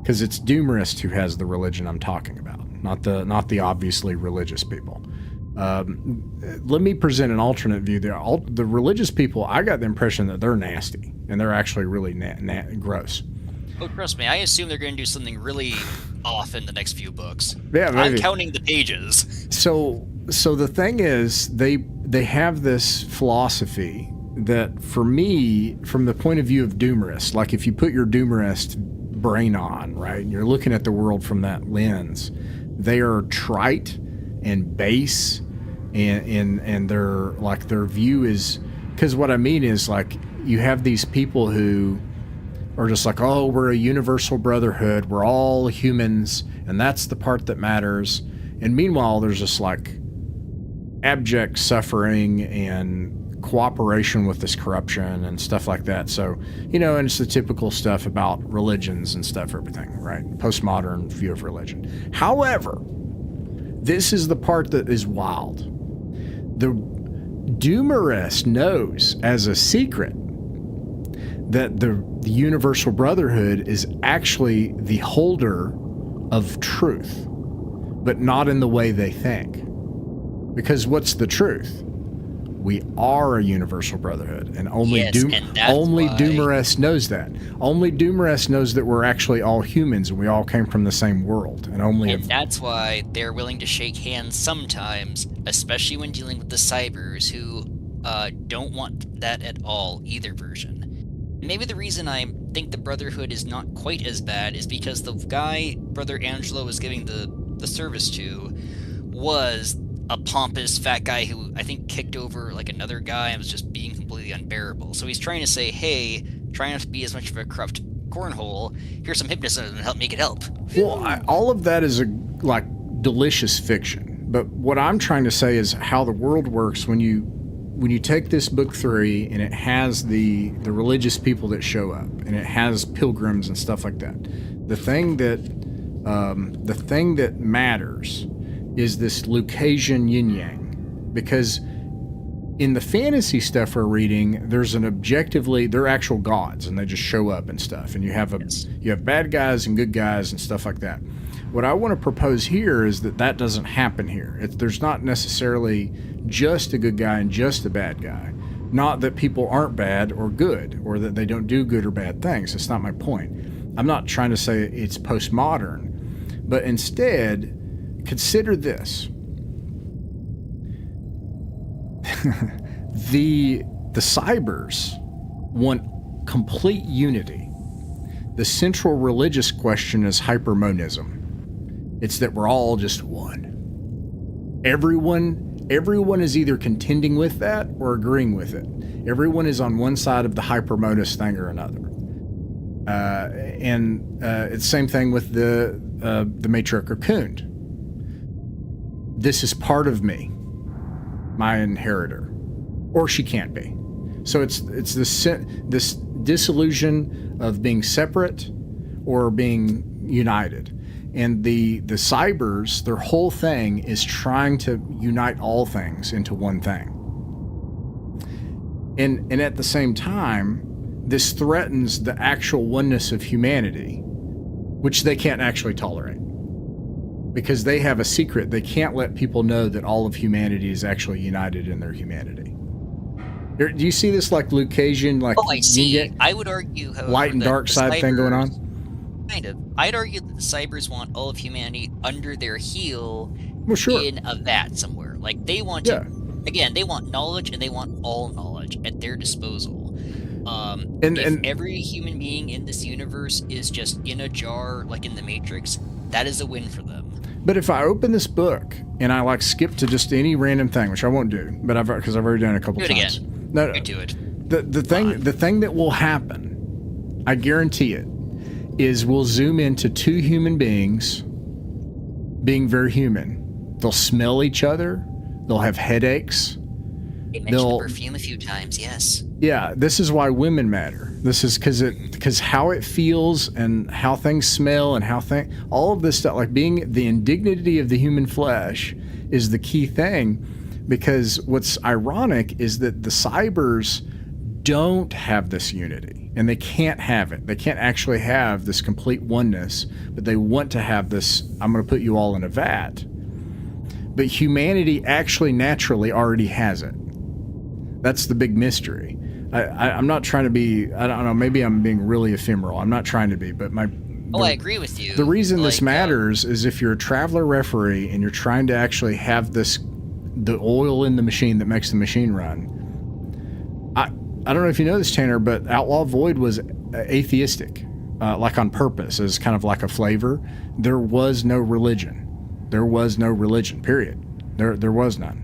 Because it's Doomerist who has the religion I'm talking about, not the obviously religious people. Let me present an alternate view. The religious people, I got the impression that they're nasty, and they're actually really gross. Oh, trust me, I assume they're going to do something really off in the next few books. Yeah, maybe. I'm counting the pages. So the thing is, they have this philosophy that, for me, from the point of view of Doomerist, like if you put your Doomerist brain on, right, and you're looking at the world from that lens, they are trite and base, and they're like, their view is, because what I mean is, like, you have these people who are just like, oh, we're a universal brotherhood, we're all humans, and that's the part that matters. And meanwhile, there's just like abject suffering and cooperation with this corruption and stuff like that. So, you know, and it's the typical stuff about religions and stuff, everything, right? Postmodern view of religion. However, this is the part that is wild. The Doomerist knows as a secret that the Universal Brotherhood is actually the holder of truth, but not in the way they think. Because what's the truth? We are a universal brotherhood, and only Doomerist knows that. Only Doomerist knows that we're actually all humans, and we all came from the same world, and that's why they're willing to shake hands sometimes, especially when dealing with the cybers, who don't want that at all, either version. Maybe the reason I think the Brotherhood is not quite as bad is because the guy Brother Angelo was giving the service to was a pompous fat guy who I think kicked over like another guy and was just being completely unbearable. So he's trying to say, hey, try not to be as much of a corrupt cornhole. Here's some hypnotism and help make it help. Well, all of that is delicious fiction. But what I'm trying to say is how the world works when you take this book 3 and it has the religious people that show up, and it has pilgrims and stuff like that. The thing that matters is this Lucasian yin-yang, because in the fantasy stuff we're reading, there's they're actual gods, and they just show up and stuff, and you have bad guys and good guys and stuff like that. What I want to propose here is that doesn't happen here. There's not necessarily just a good guy and just a bad guy. Not that people aren't bad or good, or that they don't do good or bad things. That's not my point. I'm not trying to say it's postmodern, but instead, consider this. The cybers want complete unity. The central religious question is hypermonism. It's that we're all just one. Everyone is either contending with that or agreeing with it. Everyone is on one side of the hypermonist thing or another. And it's the same thing with the matriarch or Kund. This is part of me, my inheritor, or she can't be. So it's this disillusion of being separate or being united. And the cybers, their whole thing is trying to unite all things into one thing. And at the same time, this threatens the actual oneness of humanity, which they can't actually tolerate. Because they have a secret. They can't let people know that all of humanity is actually united in their humanity. Do you see this like Lucasian, like I see. I would argue, however, light and dark side thing going on? Kind of. I'd argue that the cybers want all of humanity under their heel, in a vat somewhere. Like, they want to... Again, they want knowledge, and they want all knowledge at their disposal. If every human being in this universe is just in a jar, like in the Matrix, that is a win for them. But if I open this book and I like skip to just any random thing, which I won't do, but because I've already done it a couple times. Again. No, do it. The thing that will happen, I guarantee it, is we'll zoom into two human beings being very human. They'll smell each other. They'll have headaches. They mentioned perfume a few times, yes. Yeah, this is why women matter. This is because how it feels and how things smell and all of this stuff, like being the indignity of the human flesh is the key thing. Because what's ironic is that the cybers don't have this unity, and they can't have it. They can't actually have this complete oneness, but they want to have this, I'm going to put you all in a vat. But humanity actually naturally already has it. That's the big mystery. I'm not trying to be, I don't know, maybe I'm being really ephemeral. I'm not trying to be, but I agree with you. The reason this matters is if you're a Traveller referee and you're trying to actually have the oil in the machine that makes the machine run. I don't know if you know this, Tanner, but Outlaw Void was atheistic, like on purpose, as kind of like a flavor. There was no religion. There was no religion, period. There was none.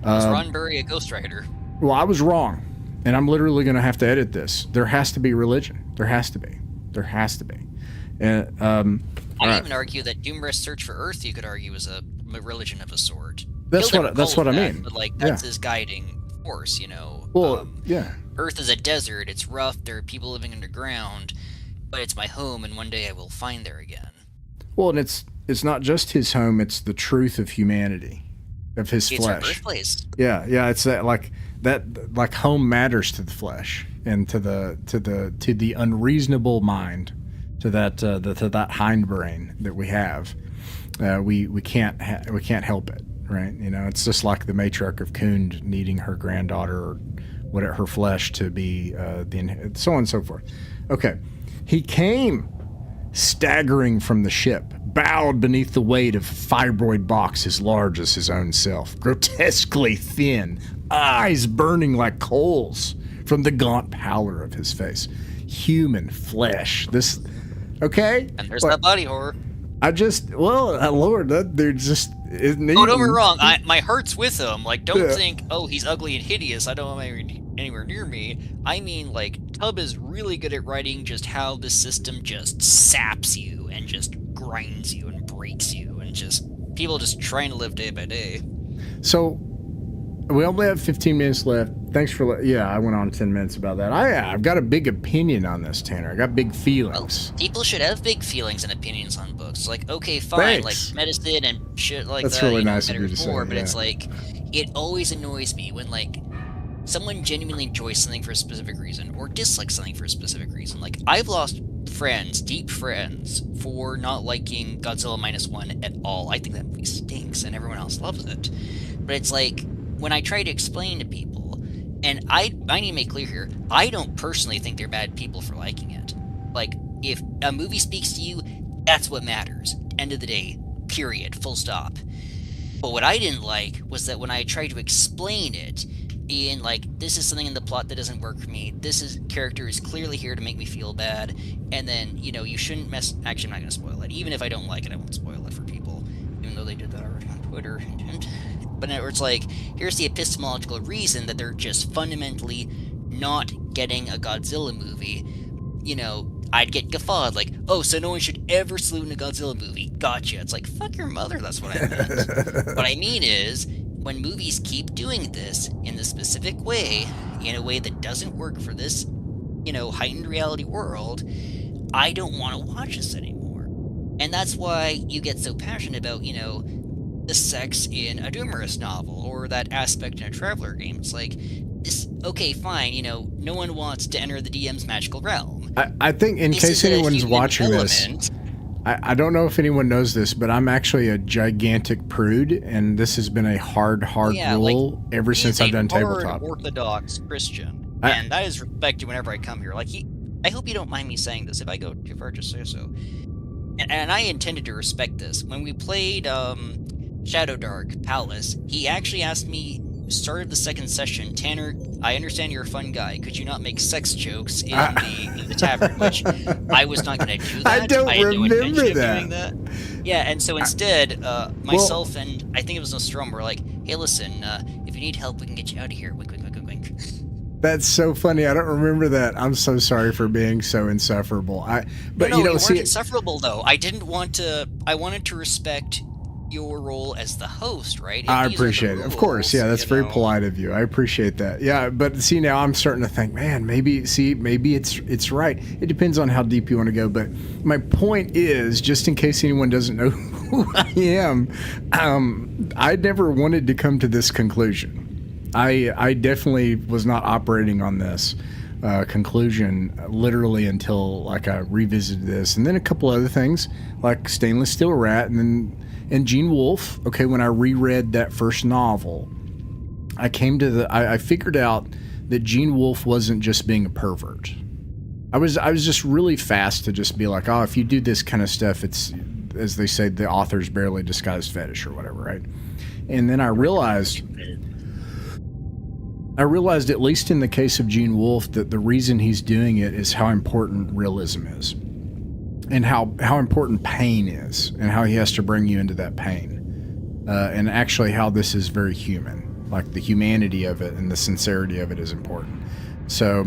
Was Ron Burry a ghostwriter? Well, I was wrong, and I'm literally going to have to edit this. There has to be religion. There has to be. There has to be. And I'd even argue that Doomrest's Search for Earth, you could argue, is a religion of a sort. That's what I mean. But like that's his guiding force, you know. Well, Earth is a desert. It's rough. There are people living underground, but it's my home, and one day I will find there again. Well, and it's not just his home. It's the truth of humanity, of his flesh. It's our birthplace. Yeah. It's that home matters to the flesh and to the unreasonable mind, to that hindbrain that we have. We can't help it. Right, you know, it's just like the matriarch of Kund needing her granddaughter or whatever, her flesh to be so on and so forth. Okay, he came staggering from the ship, bowed beneath the weight of a fibroid box as large as his own self, grotesquely thin, eyes burning like coals from the gaunt pallor of his face. Human flesh. This, okay? And there's that body horror. Lord, they're just... don't get me wrong. My heart's with him. Like, don't think, he's ugly and hideous. I don't want him anywhere near me. I mean, like, Tubb is really good at writing just how the system just saps you and just grinds you and breaks you and just people just trying to live day by day. So, we only have 15 minutes left. Thanks for... I went on 10 minutes about that. I've got a big opinion on this, Tanner. I got big feelings. Well, people should have big feelings and opinions on books. Like, okay, fine, Thanks. like medicine and shit like That's that. Really nice of you to say. But it's like, it always annoys me when, like, someone genuinely enjoys something for a specific reason or dislikes something for a specific reason. Like, I've lost friends, deep friends, for not liking Godzilla -1 at all. I think that movie stinks and everyone else loves it. But it's like, when I try to explain to people, and I need to make clear here, I don't personally think they're bad people for liking it. Like, if a movie speaks to you, that's what matters. End of the day, period, full stop. But what I didn't like was that when I tried to explain it, in like, this is something in the plot that doesn't work for me, character is clearly here to make me feel bad, and then, you know, you shouldn't actually, I'm not going to spoil it. Even if I don't like it, I won't spoil it for people, even though they did that already on Twitter. But it's like, here's the epistemological reason that they're just fundamentally not getting a Godzilla movie. You know, I'd get guffawed, like, oh, so no one should ever salute in a Godzilla movie. Gotcha. It's like, fuck your mother, that's what I meant. What I mean is, when movies keep doing this in this specific way, in a way that doesn't work for this, heightened reality world, I don't want to watch this anymore. And that's why you get so passionate about, the sex in a Doomerist novel, or that aspect in a Traveller game. It's like, okay, fine, no one wants to enter the DM's magical realm. I think, in case anyone's watching this, I don't know if anyone knows this, but I'm actually a gigantic prude, and this has been a hard rule ever since I've done tabletop. Orthodox Christian, and that is respected whenever I come here. Like, I hope you don't mind me saying this. If I go too far, just say so. And I intended to respect this. When we played Shadow Dark Palace, he actually asked me, started the second session, Tanner, I understand you're a fun guy. Could you not make sex jokes in the tavern? Which I was not going to do that. I don't remember doing that. Yeah, and so instead, myself and I think it was Nostrum were like, hey, listen, if you need help, we can get you out of here. Wink, wink, wink, wink, wink. That's so funny. I don't remember that. I'm so sorry for being so insufferable. But you weren't insufferable though. I didn't want to. I wanted to respect your role as the host, right? I appreciate it. Of course, yeah, that's very polite of you. I appreciate that. Yeah, but see, now I'm starting to think, man, maybe it's right. It depends on how deep you want to go. But my point is, just in case anyone doesn't know who I am, I never wanted to come to this conclusion. I definitely was not operating on this conclusion literally until like I revisited this, and then a couple other things like Stainless Steel Rat, and Gene Wolfe. Okay, when I reread that first novel, I came to I figured out that Gene Wolfe wasn't just being a pervert. I was just really fast to just be like, oh, if you do this kind of stuff, it's, as they say, the author's barely disguised fetish or whatever, right? And then I realized, at least in the case of Gene Wolfe, that the reason he's doing it is how important realism is. And how important pain is, and how he has to bring you into that pain. And actually how this is very human. Like the humanity of it and the sincerity of it is important. So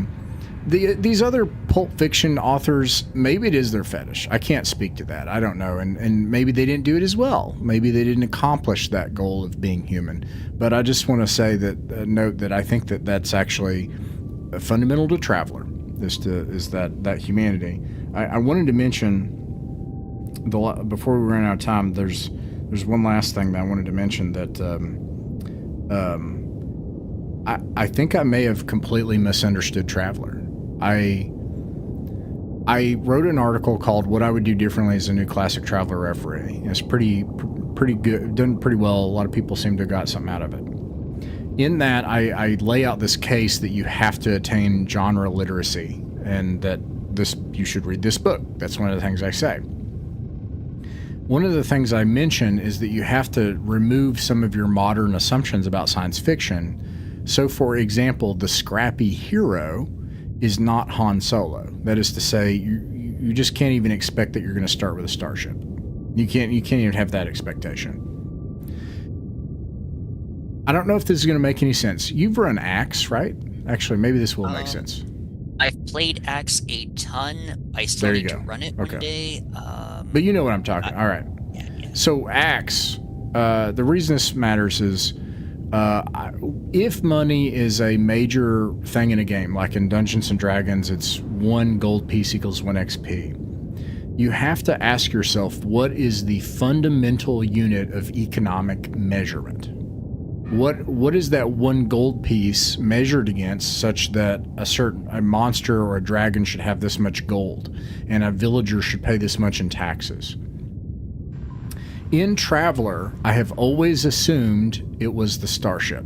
these other pulp fiction authors, maybe it is their fetish. I can't speak to that. I don't know. And maybe they didn't do it as well. Maybe they didn't accomplish that goal of being human. But I just want to say that, note that I think that that's actually fundamental to Traveller, is that humanity. I wanted to mention, before we run out of time, there's one last thing that I wanted to mention that I think I may have completely misunderstood Traveller. I wrote an article called "What I Would Do Differently as a New Classic Traveller Referee." It's pretty good, done pretty well. A lot of people seem to have got something out of it. In that, I lay out this case that you have to attain genre literacy, and that you should read this book. That's one of the things I say. One of the things I mention is that you have to remove some of your modern assumptions about science fiction. So, for example, the scrappy hero is not Han Solo. That is to say, you just can't even expect that you're going to start with a starship. You can't even have that expectation. I don't know if this is going to make any sense. You've run Axe, right? Actually, maybe this will make sense. I've played Axe a ton. I still need to run it one day. But you know what I'm talking. All right. Yeah. So Axe, the reason this matters is if money is a major thing in a game, like in Dungeons and Dragons, it's 1 gold piece equals 1 XP. You have to ask yourself, what is the fundamental unit of economic measurement? What is that 1 gold piece measured against, such that a monster or a dragon should have this much gold, and a villager should pay this much in taxes? In Traveller, I have always assumed it was the starship.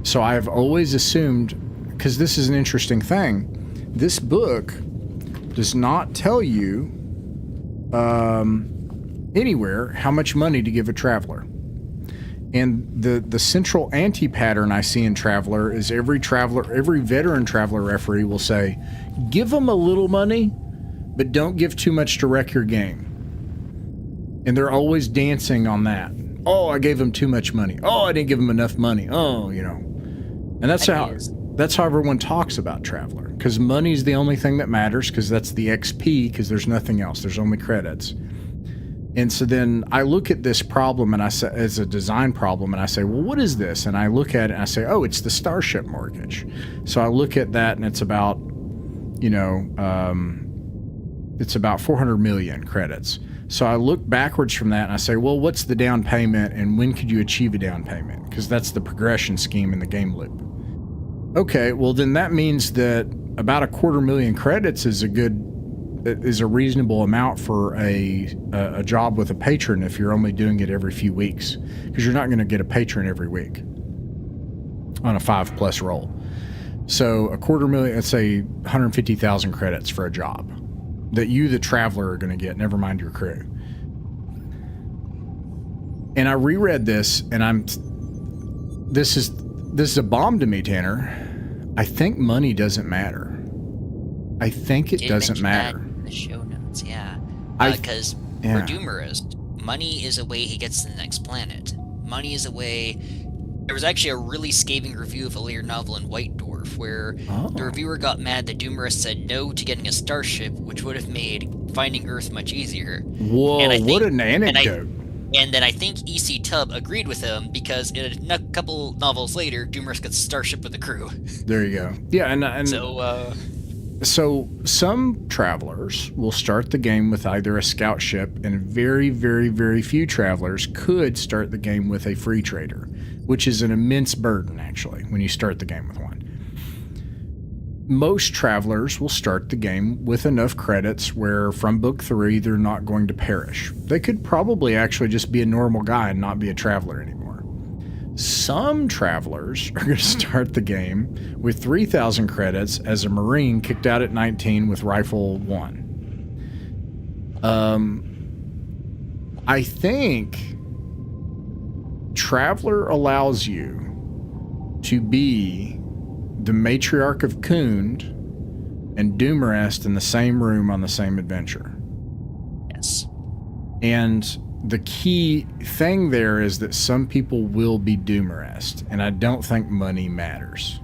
So I have always assumed, because this is an interesting thing, this book does not tell you anywhere how much money to give a Traveller. And the central anti-pattern I see in Traveller is every veteran Traveller referee will say, give them a little money, but don't give too much to wreck your game. And they're always dancing on that. Oh, I gave them too much money. Oh, I didn't give them enough money. Oh, And that's how everyone talks about Traveller. because money's the only thing that matters, because that's the XP, because there's nothing else. There's only credits. And so then I look at this problem and I say, as a design problem, and I say, well, what is this? And I look at it and I say, oh, it's the Starship Mortgage. So I look at that and it's about, it's about 400 million credits. So I look backwards from that and I say, well, what's the down payment and when could you achieve a down payment? Because that's the progression scheme in the game loop. Okay, well then that means that about 250,000 credits is a reasonable amount for a job with a patron if you're only doing it every few weeks, because you're not going to get a patron every week on a 5+ roll. So 250,000, let's say 150,000 credits for a job that you, the traveler, are going to get, never mind your crew. And I reread this and this is a bomb to me, Tanner. I think money doesn't matter. I think it doesn't matter. The show notes, yeah. Because for Doomerist, money is a way he gets to the next planet. Money is a way. There was actually a really scathing review of a later novel in White Dwarf where the reviewer got mad that Doomerist said no to getting a starship, which would have made finding Earth much easier. Whoa, what an anecdote. And then I think EC Tubb agreed with him, because in a couple novels later, Doomerist gets a starship with a crew. There you go. Yeah, and so some travelers will start the game with either a scout ship, and very, very, very few travelers could start the game with a free trader, which is an immense burden, actually, when you start the game with one. Most travelers will start the game with enough credits where from book 3 they're not going to perish. They could probably actually just be a normal guy and not be a traveler anymore. Some travelers are going to start the game with 3,000 credits as a Marine kicked out at 19 with Rifle 1. I think Traveller allows you to be the matriarch of Kund and Doomerest in the same room on the same adventure. Yes. And the key thing there is that some people will be Doomerest, and I don't think money matters.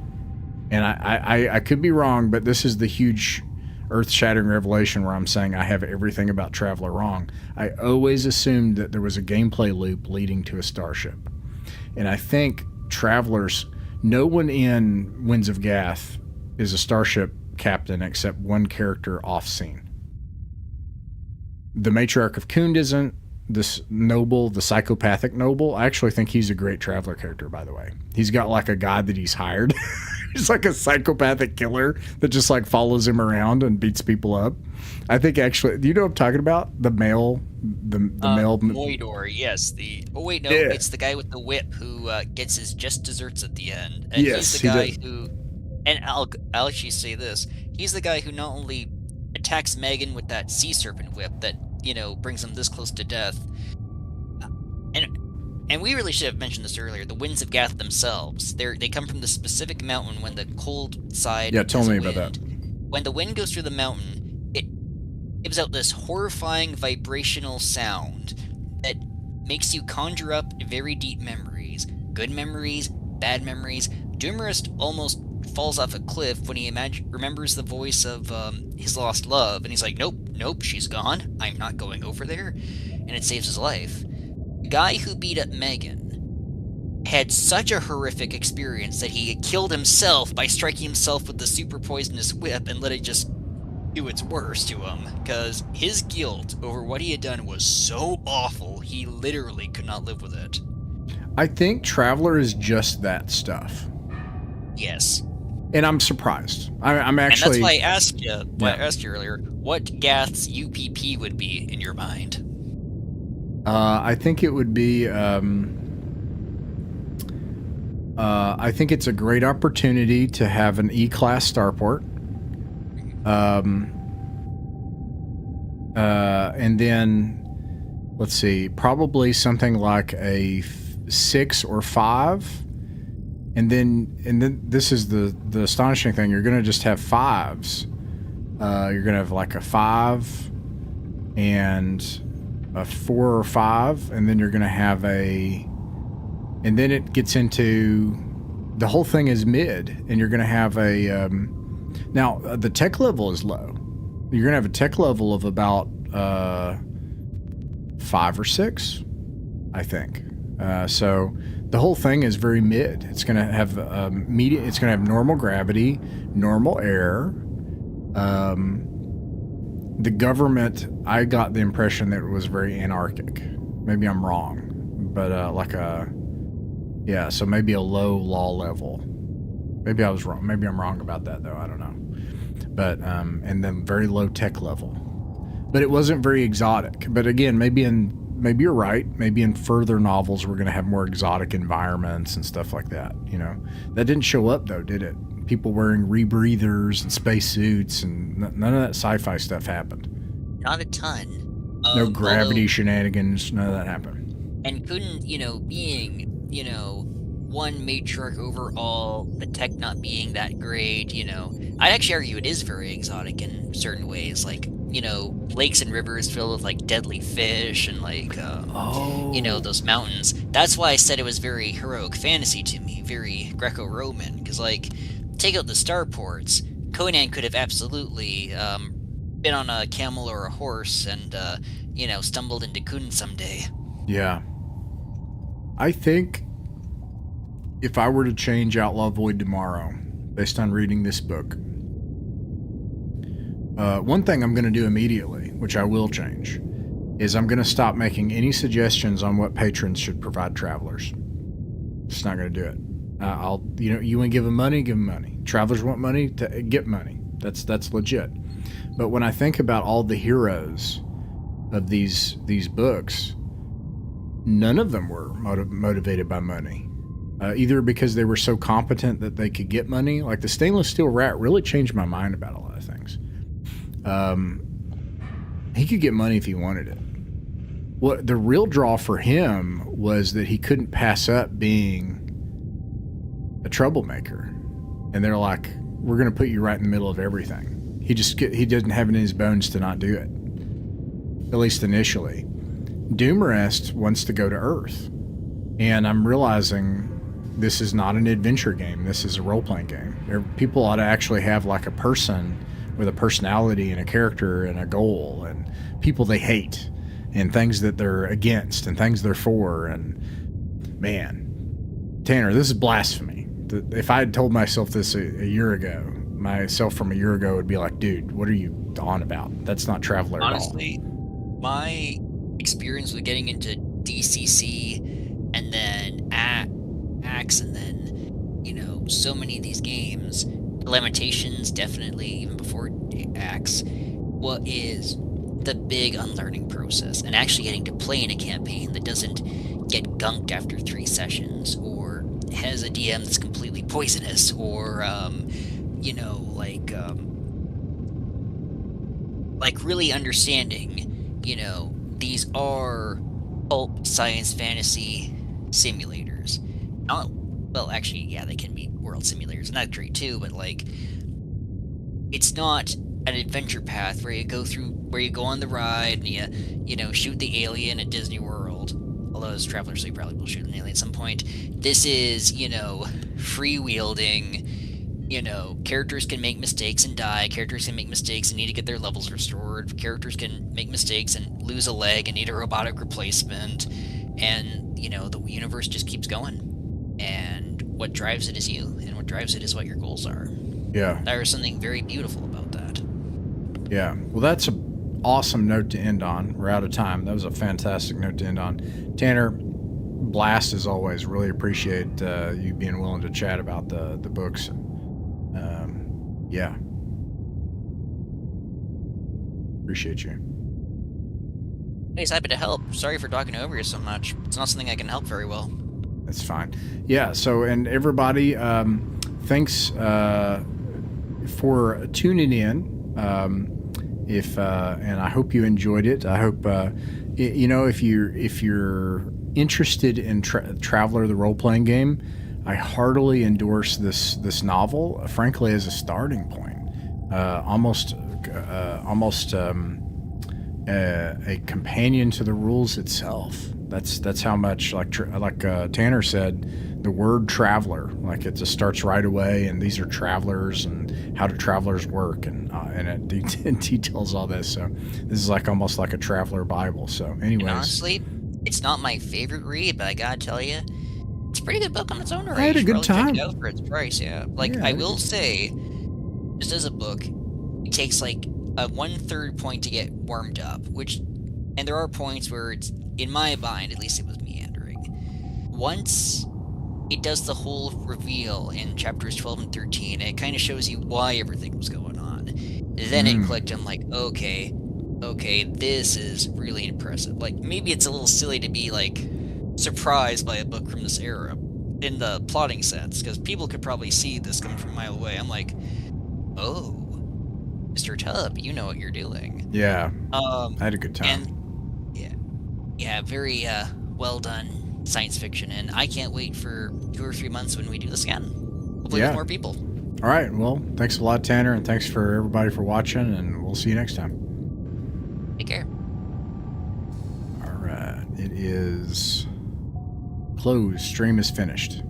And I could be wrong, but this is the huge earth-shattering revelation where I'm saying I have everything about Traveller wrong. I always assumed that there was a gameplay loop leading to a starship. And I think Travelers, no one in Winds of Gath is a starship captain except one character off-scene. The matriarch of Kund isn't. This noble, the psychopathic noble, I actually think he's a great Traveller character, by the way. He's got like a guy that he's hired. He's like a psychopathic killer that just like follows him around and beats people up. I think actually, do you know what I'm talking about? The male, the male. Moidor, yes. It's the guy with the whip who gets his just desserts at the end. And yes, he's the guy who, and I'll actually say this, he's the guy who not only attacks Megan with that sea serpent whip that, brings him this close to death. And we really should have mentioned this earlier. The Winds of Gath themselves, they come from the specific mountain when the cold side. Yeah, tell me about that. When the wind goes through the mountain, it gives out this horrifying vibrational sound that makes you conjure up very deep memories. Good memories, bad memories. Doomerist almost falls off a cliff when he remembers the voice of his lost love, and he's like, nope, she's gone. I'm not going over there. And it saves his life. The guy who beat up Megan had such a horrific experience that he killed himself by striking himself with the super poisonous whip and let it just do its worst to him, because his guilt over what he had done was so awful, he literally could not live with it. I think Traveller is just that stuff. Yes. And I'm surprised. I'm actually... And that's why I asked you, I asked you earlier, what Gath's UPP would be in your mind? I think it would be... I think it's a great opportunity to have an E-class starport. And then, let's see, probably something like a 6 or 5. And then this is the astonishing thing. You're going to just have 5s. You're going to have like a 5 and a 4 or 5. And then you're going to have and then it gets into, the whole thing is mid. And you're going to have Now, the tech level is low. You're going to have a tech level of about 5 or 6, I think. So the whole thing is very mid. It's going to have it's going to have normal gravity, normal air. The government, I got the impression that it was very anarchic. Maybe I'm wrong, but so maybe a low law level. Maybe I was wrong. Maybe I'm wrong about that, though. I don't know. But and then very low tech level. But it wasn't very exotic. But again, maybe you're right. Maybe in further novels we're going to have more exotic environments and stuff like that. You know, that didn't show up though, did it? People wearing rebreathers and spacesuits, and none of that sci-fi stuff happened. Not a ton. No gravity shenanigans. None of that happened. And couldn't, being, one matriarch overall, the tech not being that great, I'd actually argue it is very exotic in certain ways, like, lakes and rivers filled with, like, deadly fish and, like, those mountains. That's why I said it was very heroic fantasy to me, very Greco-Roman, because, like, take out the starports, Conan could have absolutely been on a camel or a horse and, stumbled into Kun someday. Yeah. I think if I were to change Outlaw Void tomorrow, based on reading this book, one thing I'm going to do immediately, which I will change, is I'm going to stop making any suggestions on what patrons should provide travelers. Just not going to do it. You want to give them money, give them money. Travelers want money, to get money. That's legit. But when I think about all the heroes of these books, none of them were motivated by money. Either because they were so competent that they could get money. Like the Stainless Steel Rat really changed my mind about a lot of things. He could get money if he wanted it. What the real draw for him was that he couldn't pass up being a troublemaker. And they're like, we're going to put you right in the middle of everything. He doesn't have it in his bones to not do it. At least initially. Doomerest wants to go to Earth. And I'm realizing this is not an adventure game. This is a role-playing game. People ought to actually have like a person with a personality and a character and a goal and people they hate and things that they're against and things they're for. And man, Tanner, this is blasphemy. If I had told myself this a year ago, myself from a year ago would be like, dude, what are you on about? That's not Traveller at all. Honestly, my experience with getting into DCC and then Axe and then, so many of these games, Lamentations definitely, even before Axe, what is the big unlearning process and actually getting to play in a campaign that doesn't get gunked after 3 sessions or has a DM that's completely poisonous or, like really understanding, these are pulp science fantasy simulators. Well, actually, yeah, they can be world simulators, and that's great too, but like, it's not an adventure path where you go on the ride and you shoot the alien at Disney World. Although as travelers, you probably will shoot an alien at some point. This is, freewheeling. Characters can make mistakes and die. Characters can make mistakes and need to get their levels restored. Characters can make mistakes and lose a leg and need a robotic replacement. And, the universe just keeps going. And what drives it is you, and what drives it is what your goals are. Yeah. There is something very beautiful about that. Yeah. Well, that's an awesome note to end on. We're out of time. That was a fantastic note to end on. Tanner, blast as always. Really appreciate you being willing to chat about the books. Yeah. Appreciate you. He's happy to help. Sorry for talking over you so much. It's not something I can help very well. That's fine. Yeah, so, and everybody, thanks for tuning in. And I hope you enjoyed it. I hope, if you're interested in Traveller, the role-playing game, I heartily endorse this novel, frankly, as a starting point. Almost a companion to the rules itself. That's how much, like Tanner said, the word traveler. Like it just starts right away, and these are travelers, and how do travelers work, and it details all this. So this is like almost like a traveler Bible. So, anyways, And honestly, it's not my favorite read, but I gotta tell you, it's a pretty good book on its own right. I had a You should good probably check time. it out for its price. Yeah, like Yeah, I will say, just as a book, it takes like a 1/3 point to get warmed up, and there are points where it's, in my mind, at least it was meandering. Once it does the whole reveal in chapters 12 and 13, and it kind of shows you why everything was going on. Then it clicked. I'm like, okay, this is really impressive. Like, maybe it's a little silly to be like surprised by a book from this era in the plotting sense, because people could probably see this coming from a mile away. I'm like, oh, Mr. Tubb, you know what you're doing. Yeah. I had a good time. And yeah, very well done science fiction, and I can't wait for 2 or 3 months when we do this again. Hopefully with more people. All right. Well, thanks a lot, Tanner, and thanks for everybody for watching, and we'll see you next time. Take care. All right. It is closed. Stream is finished.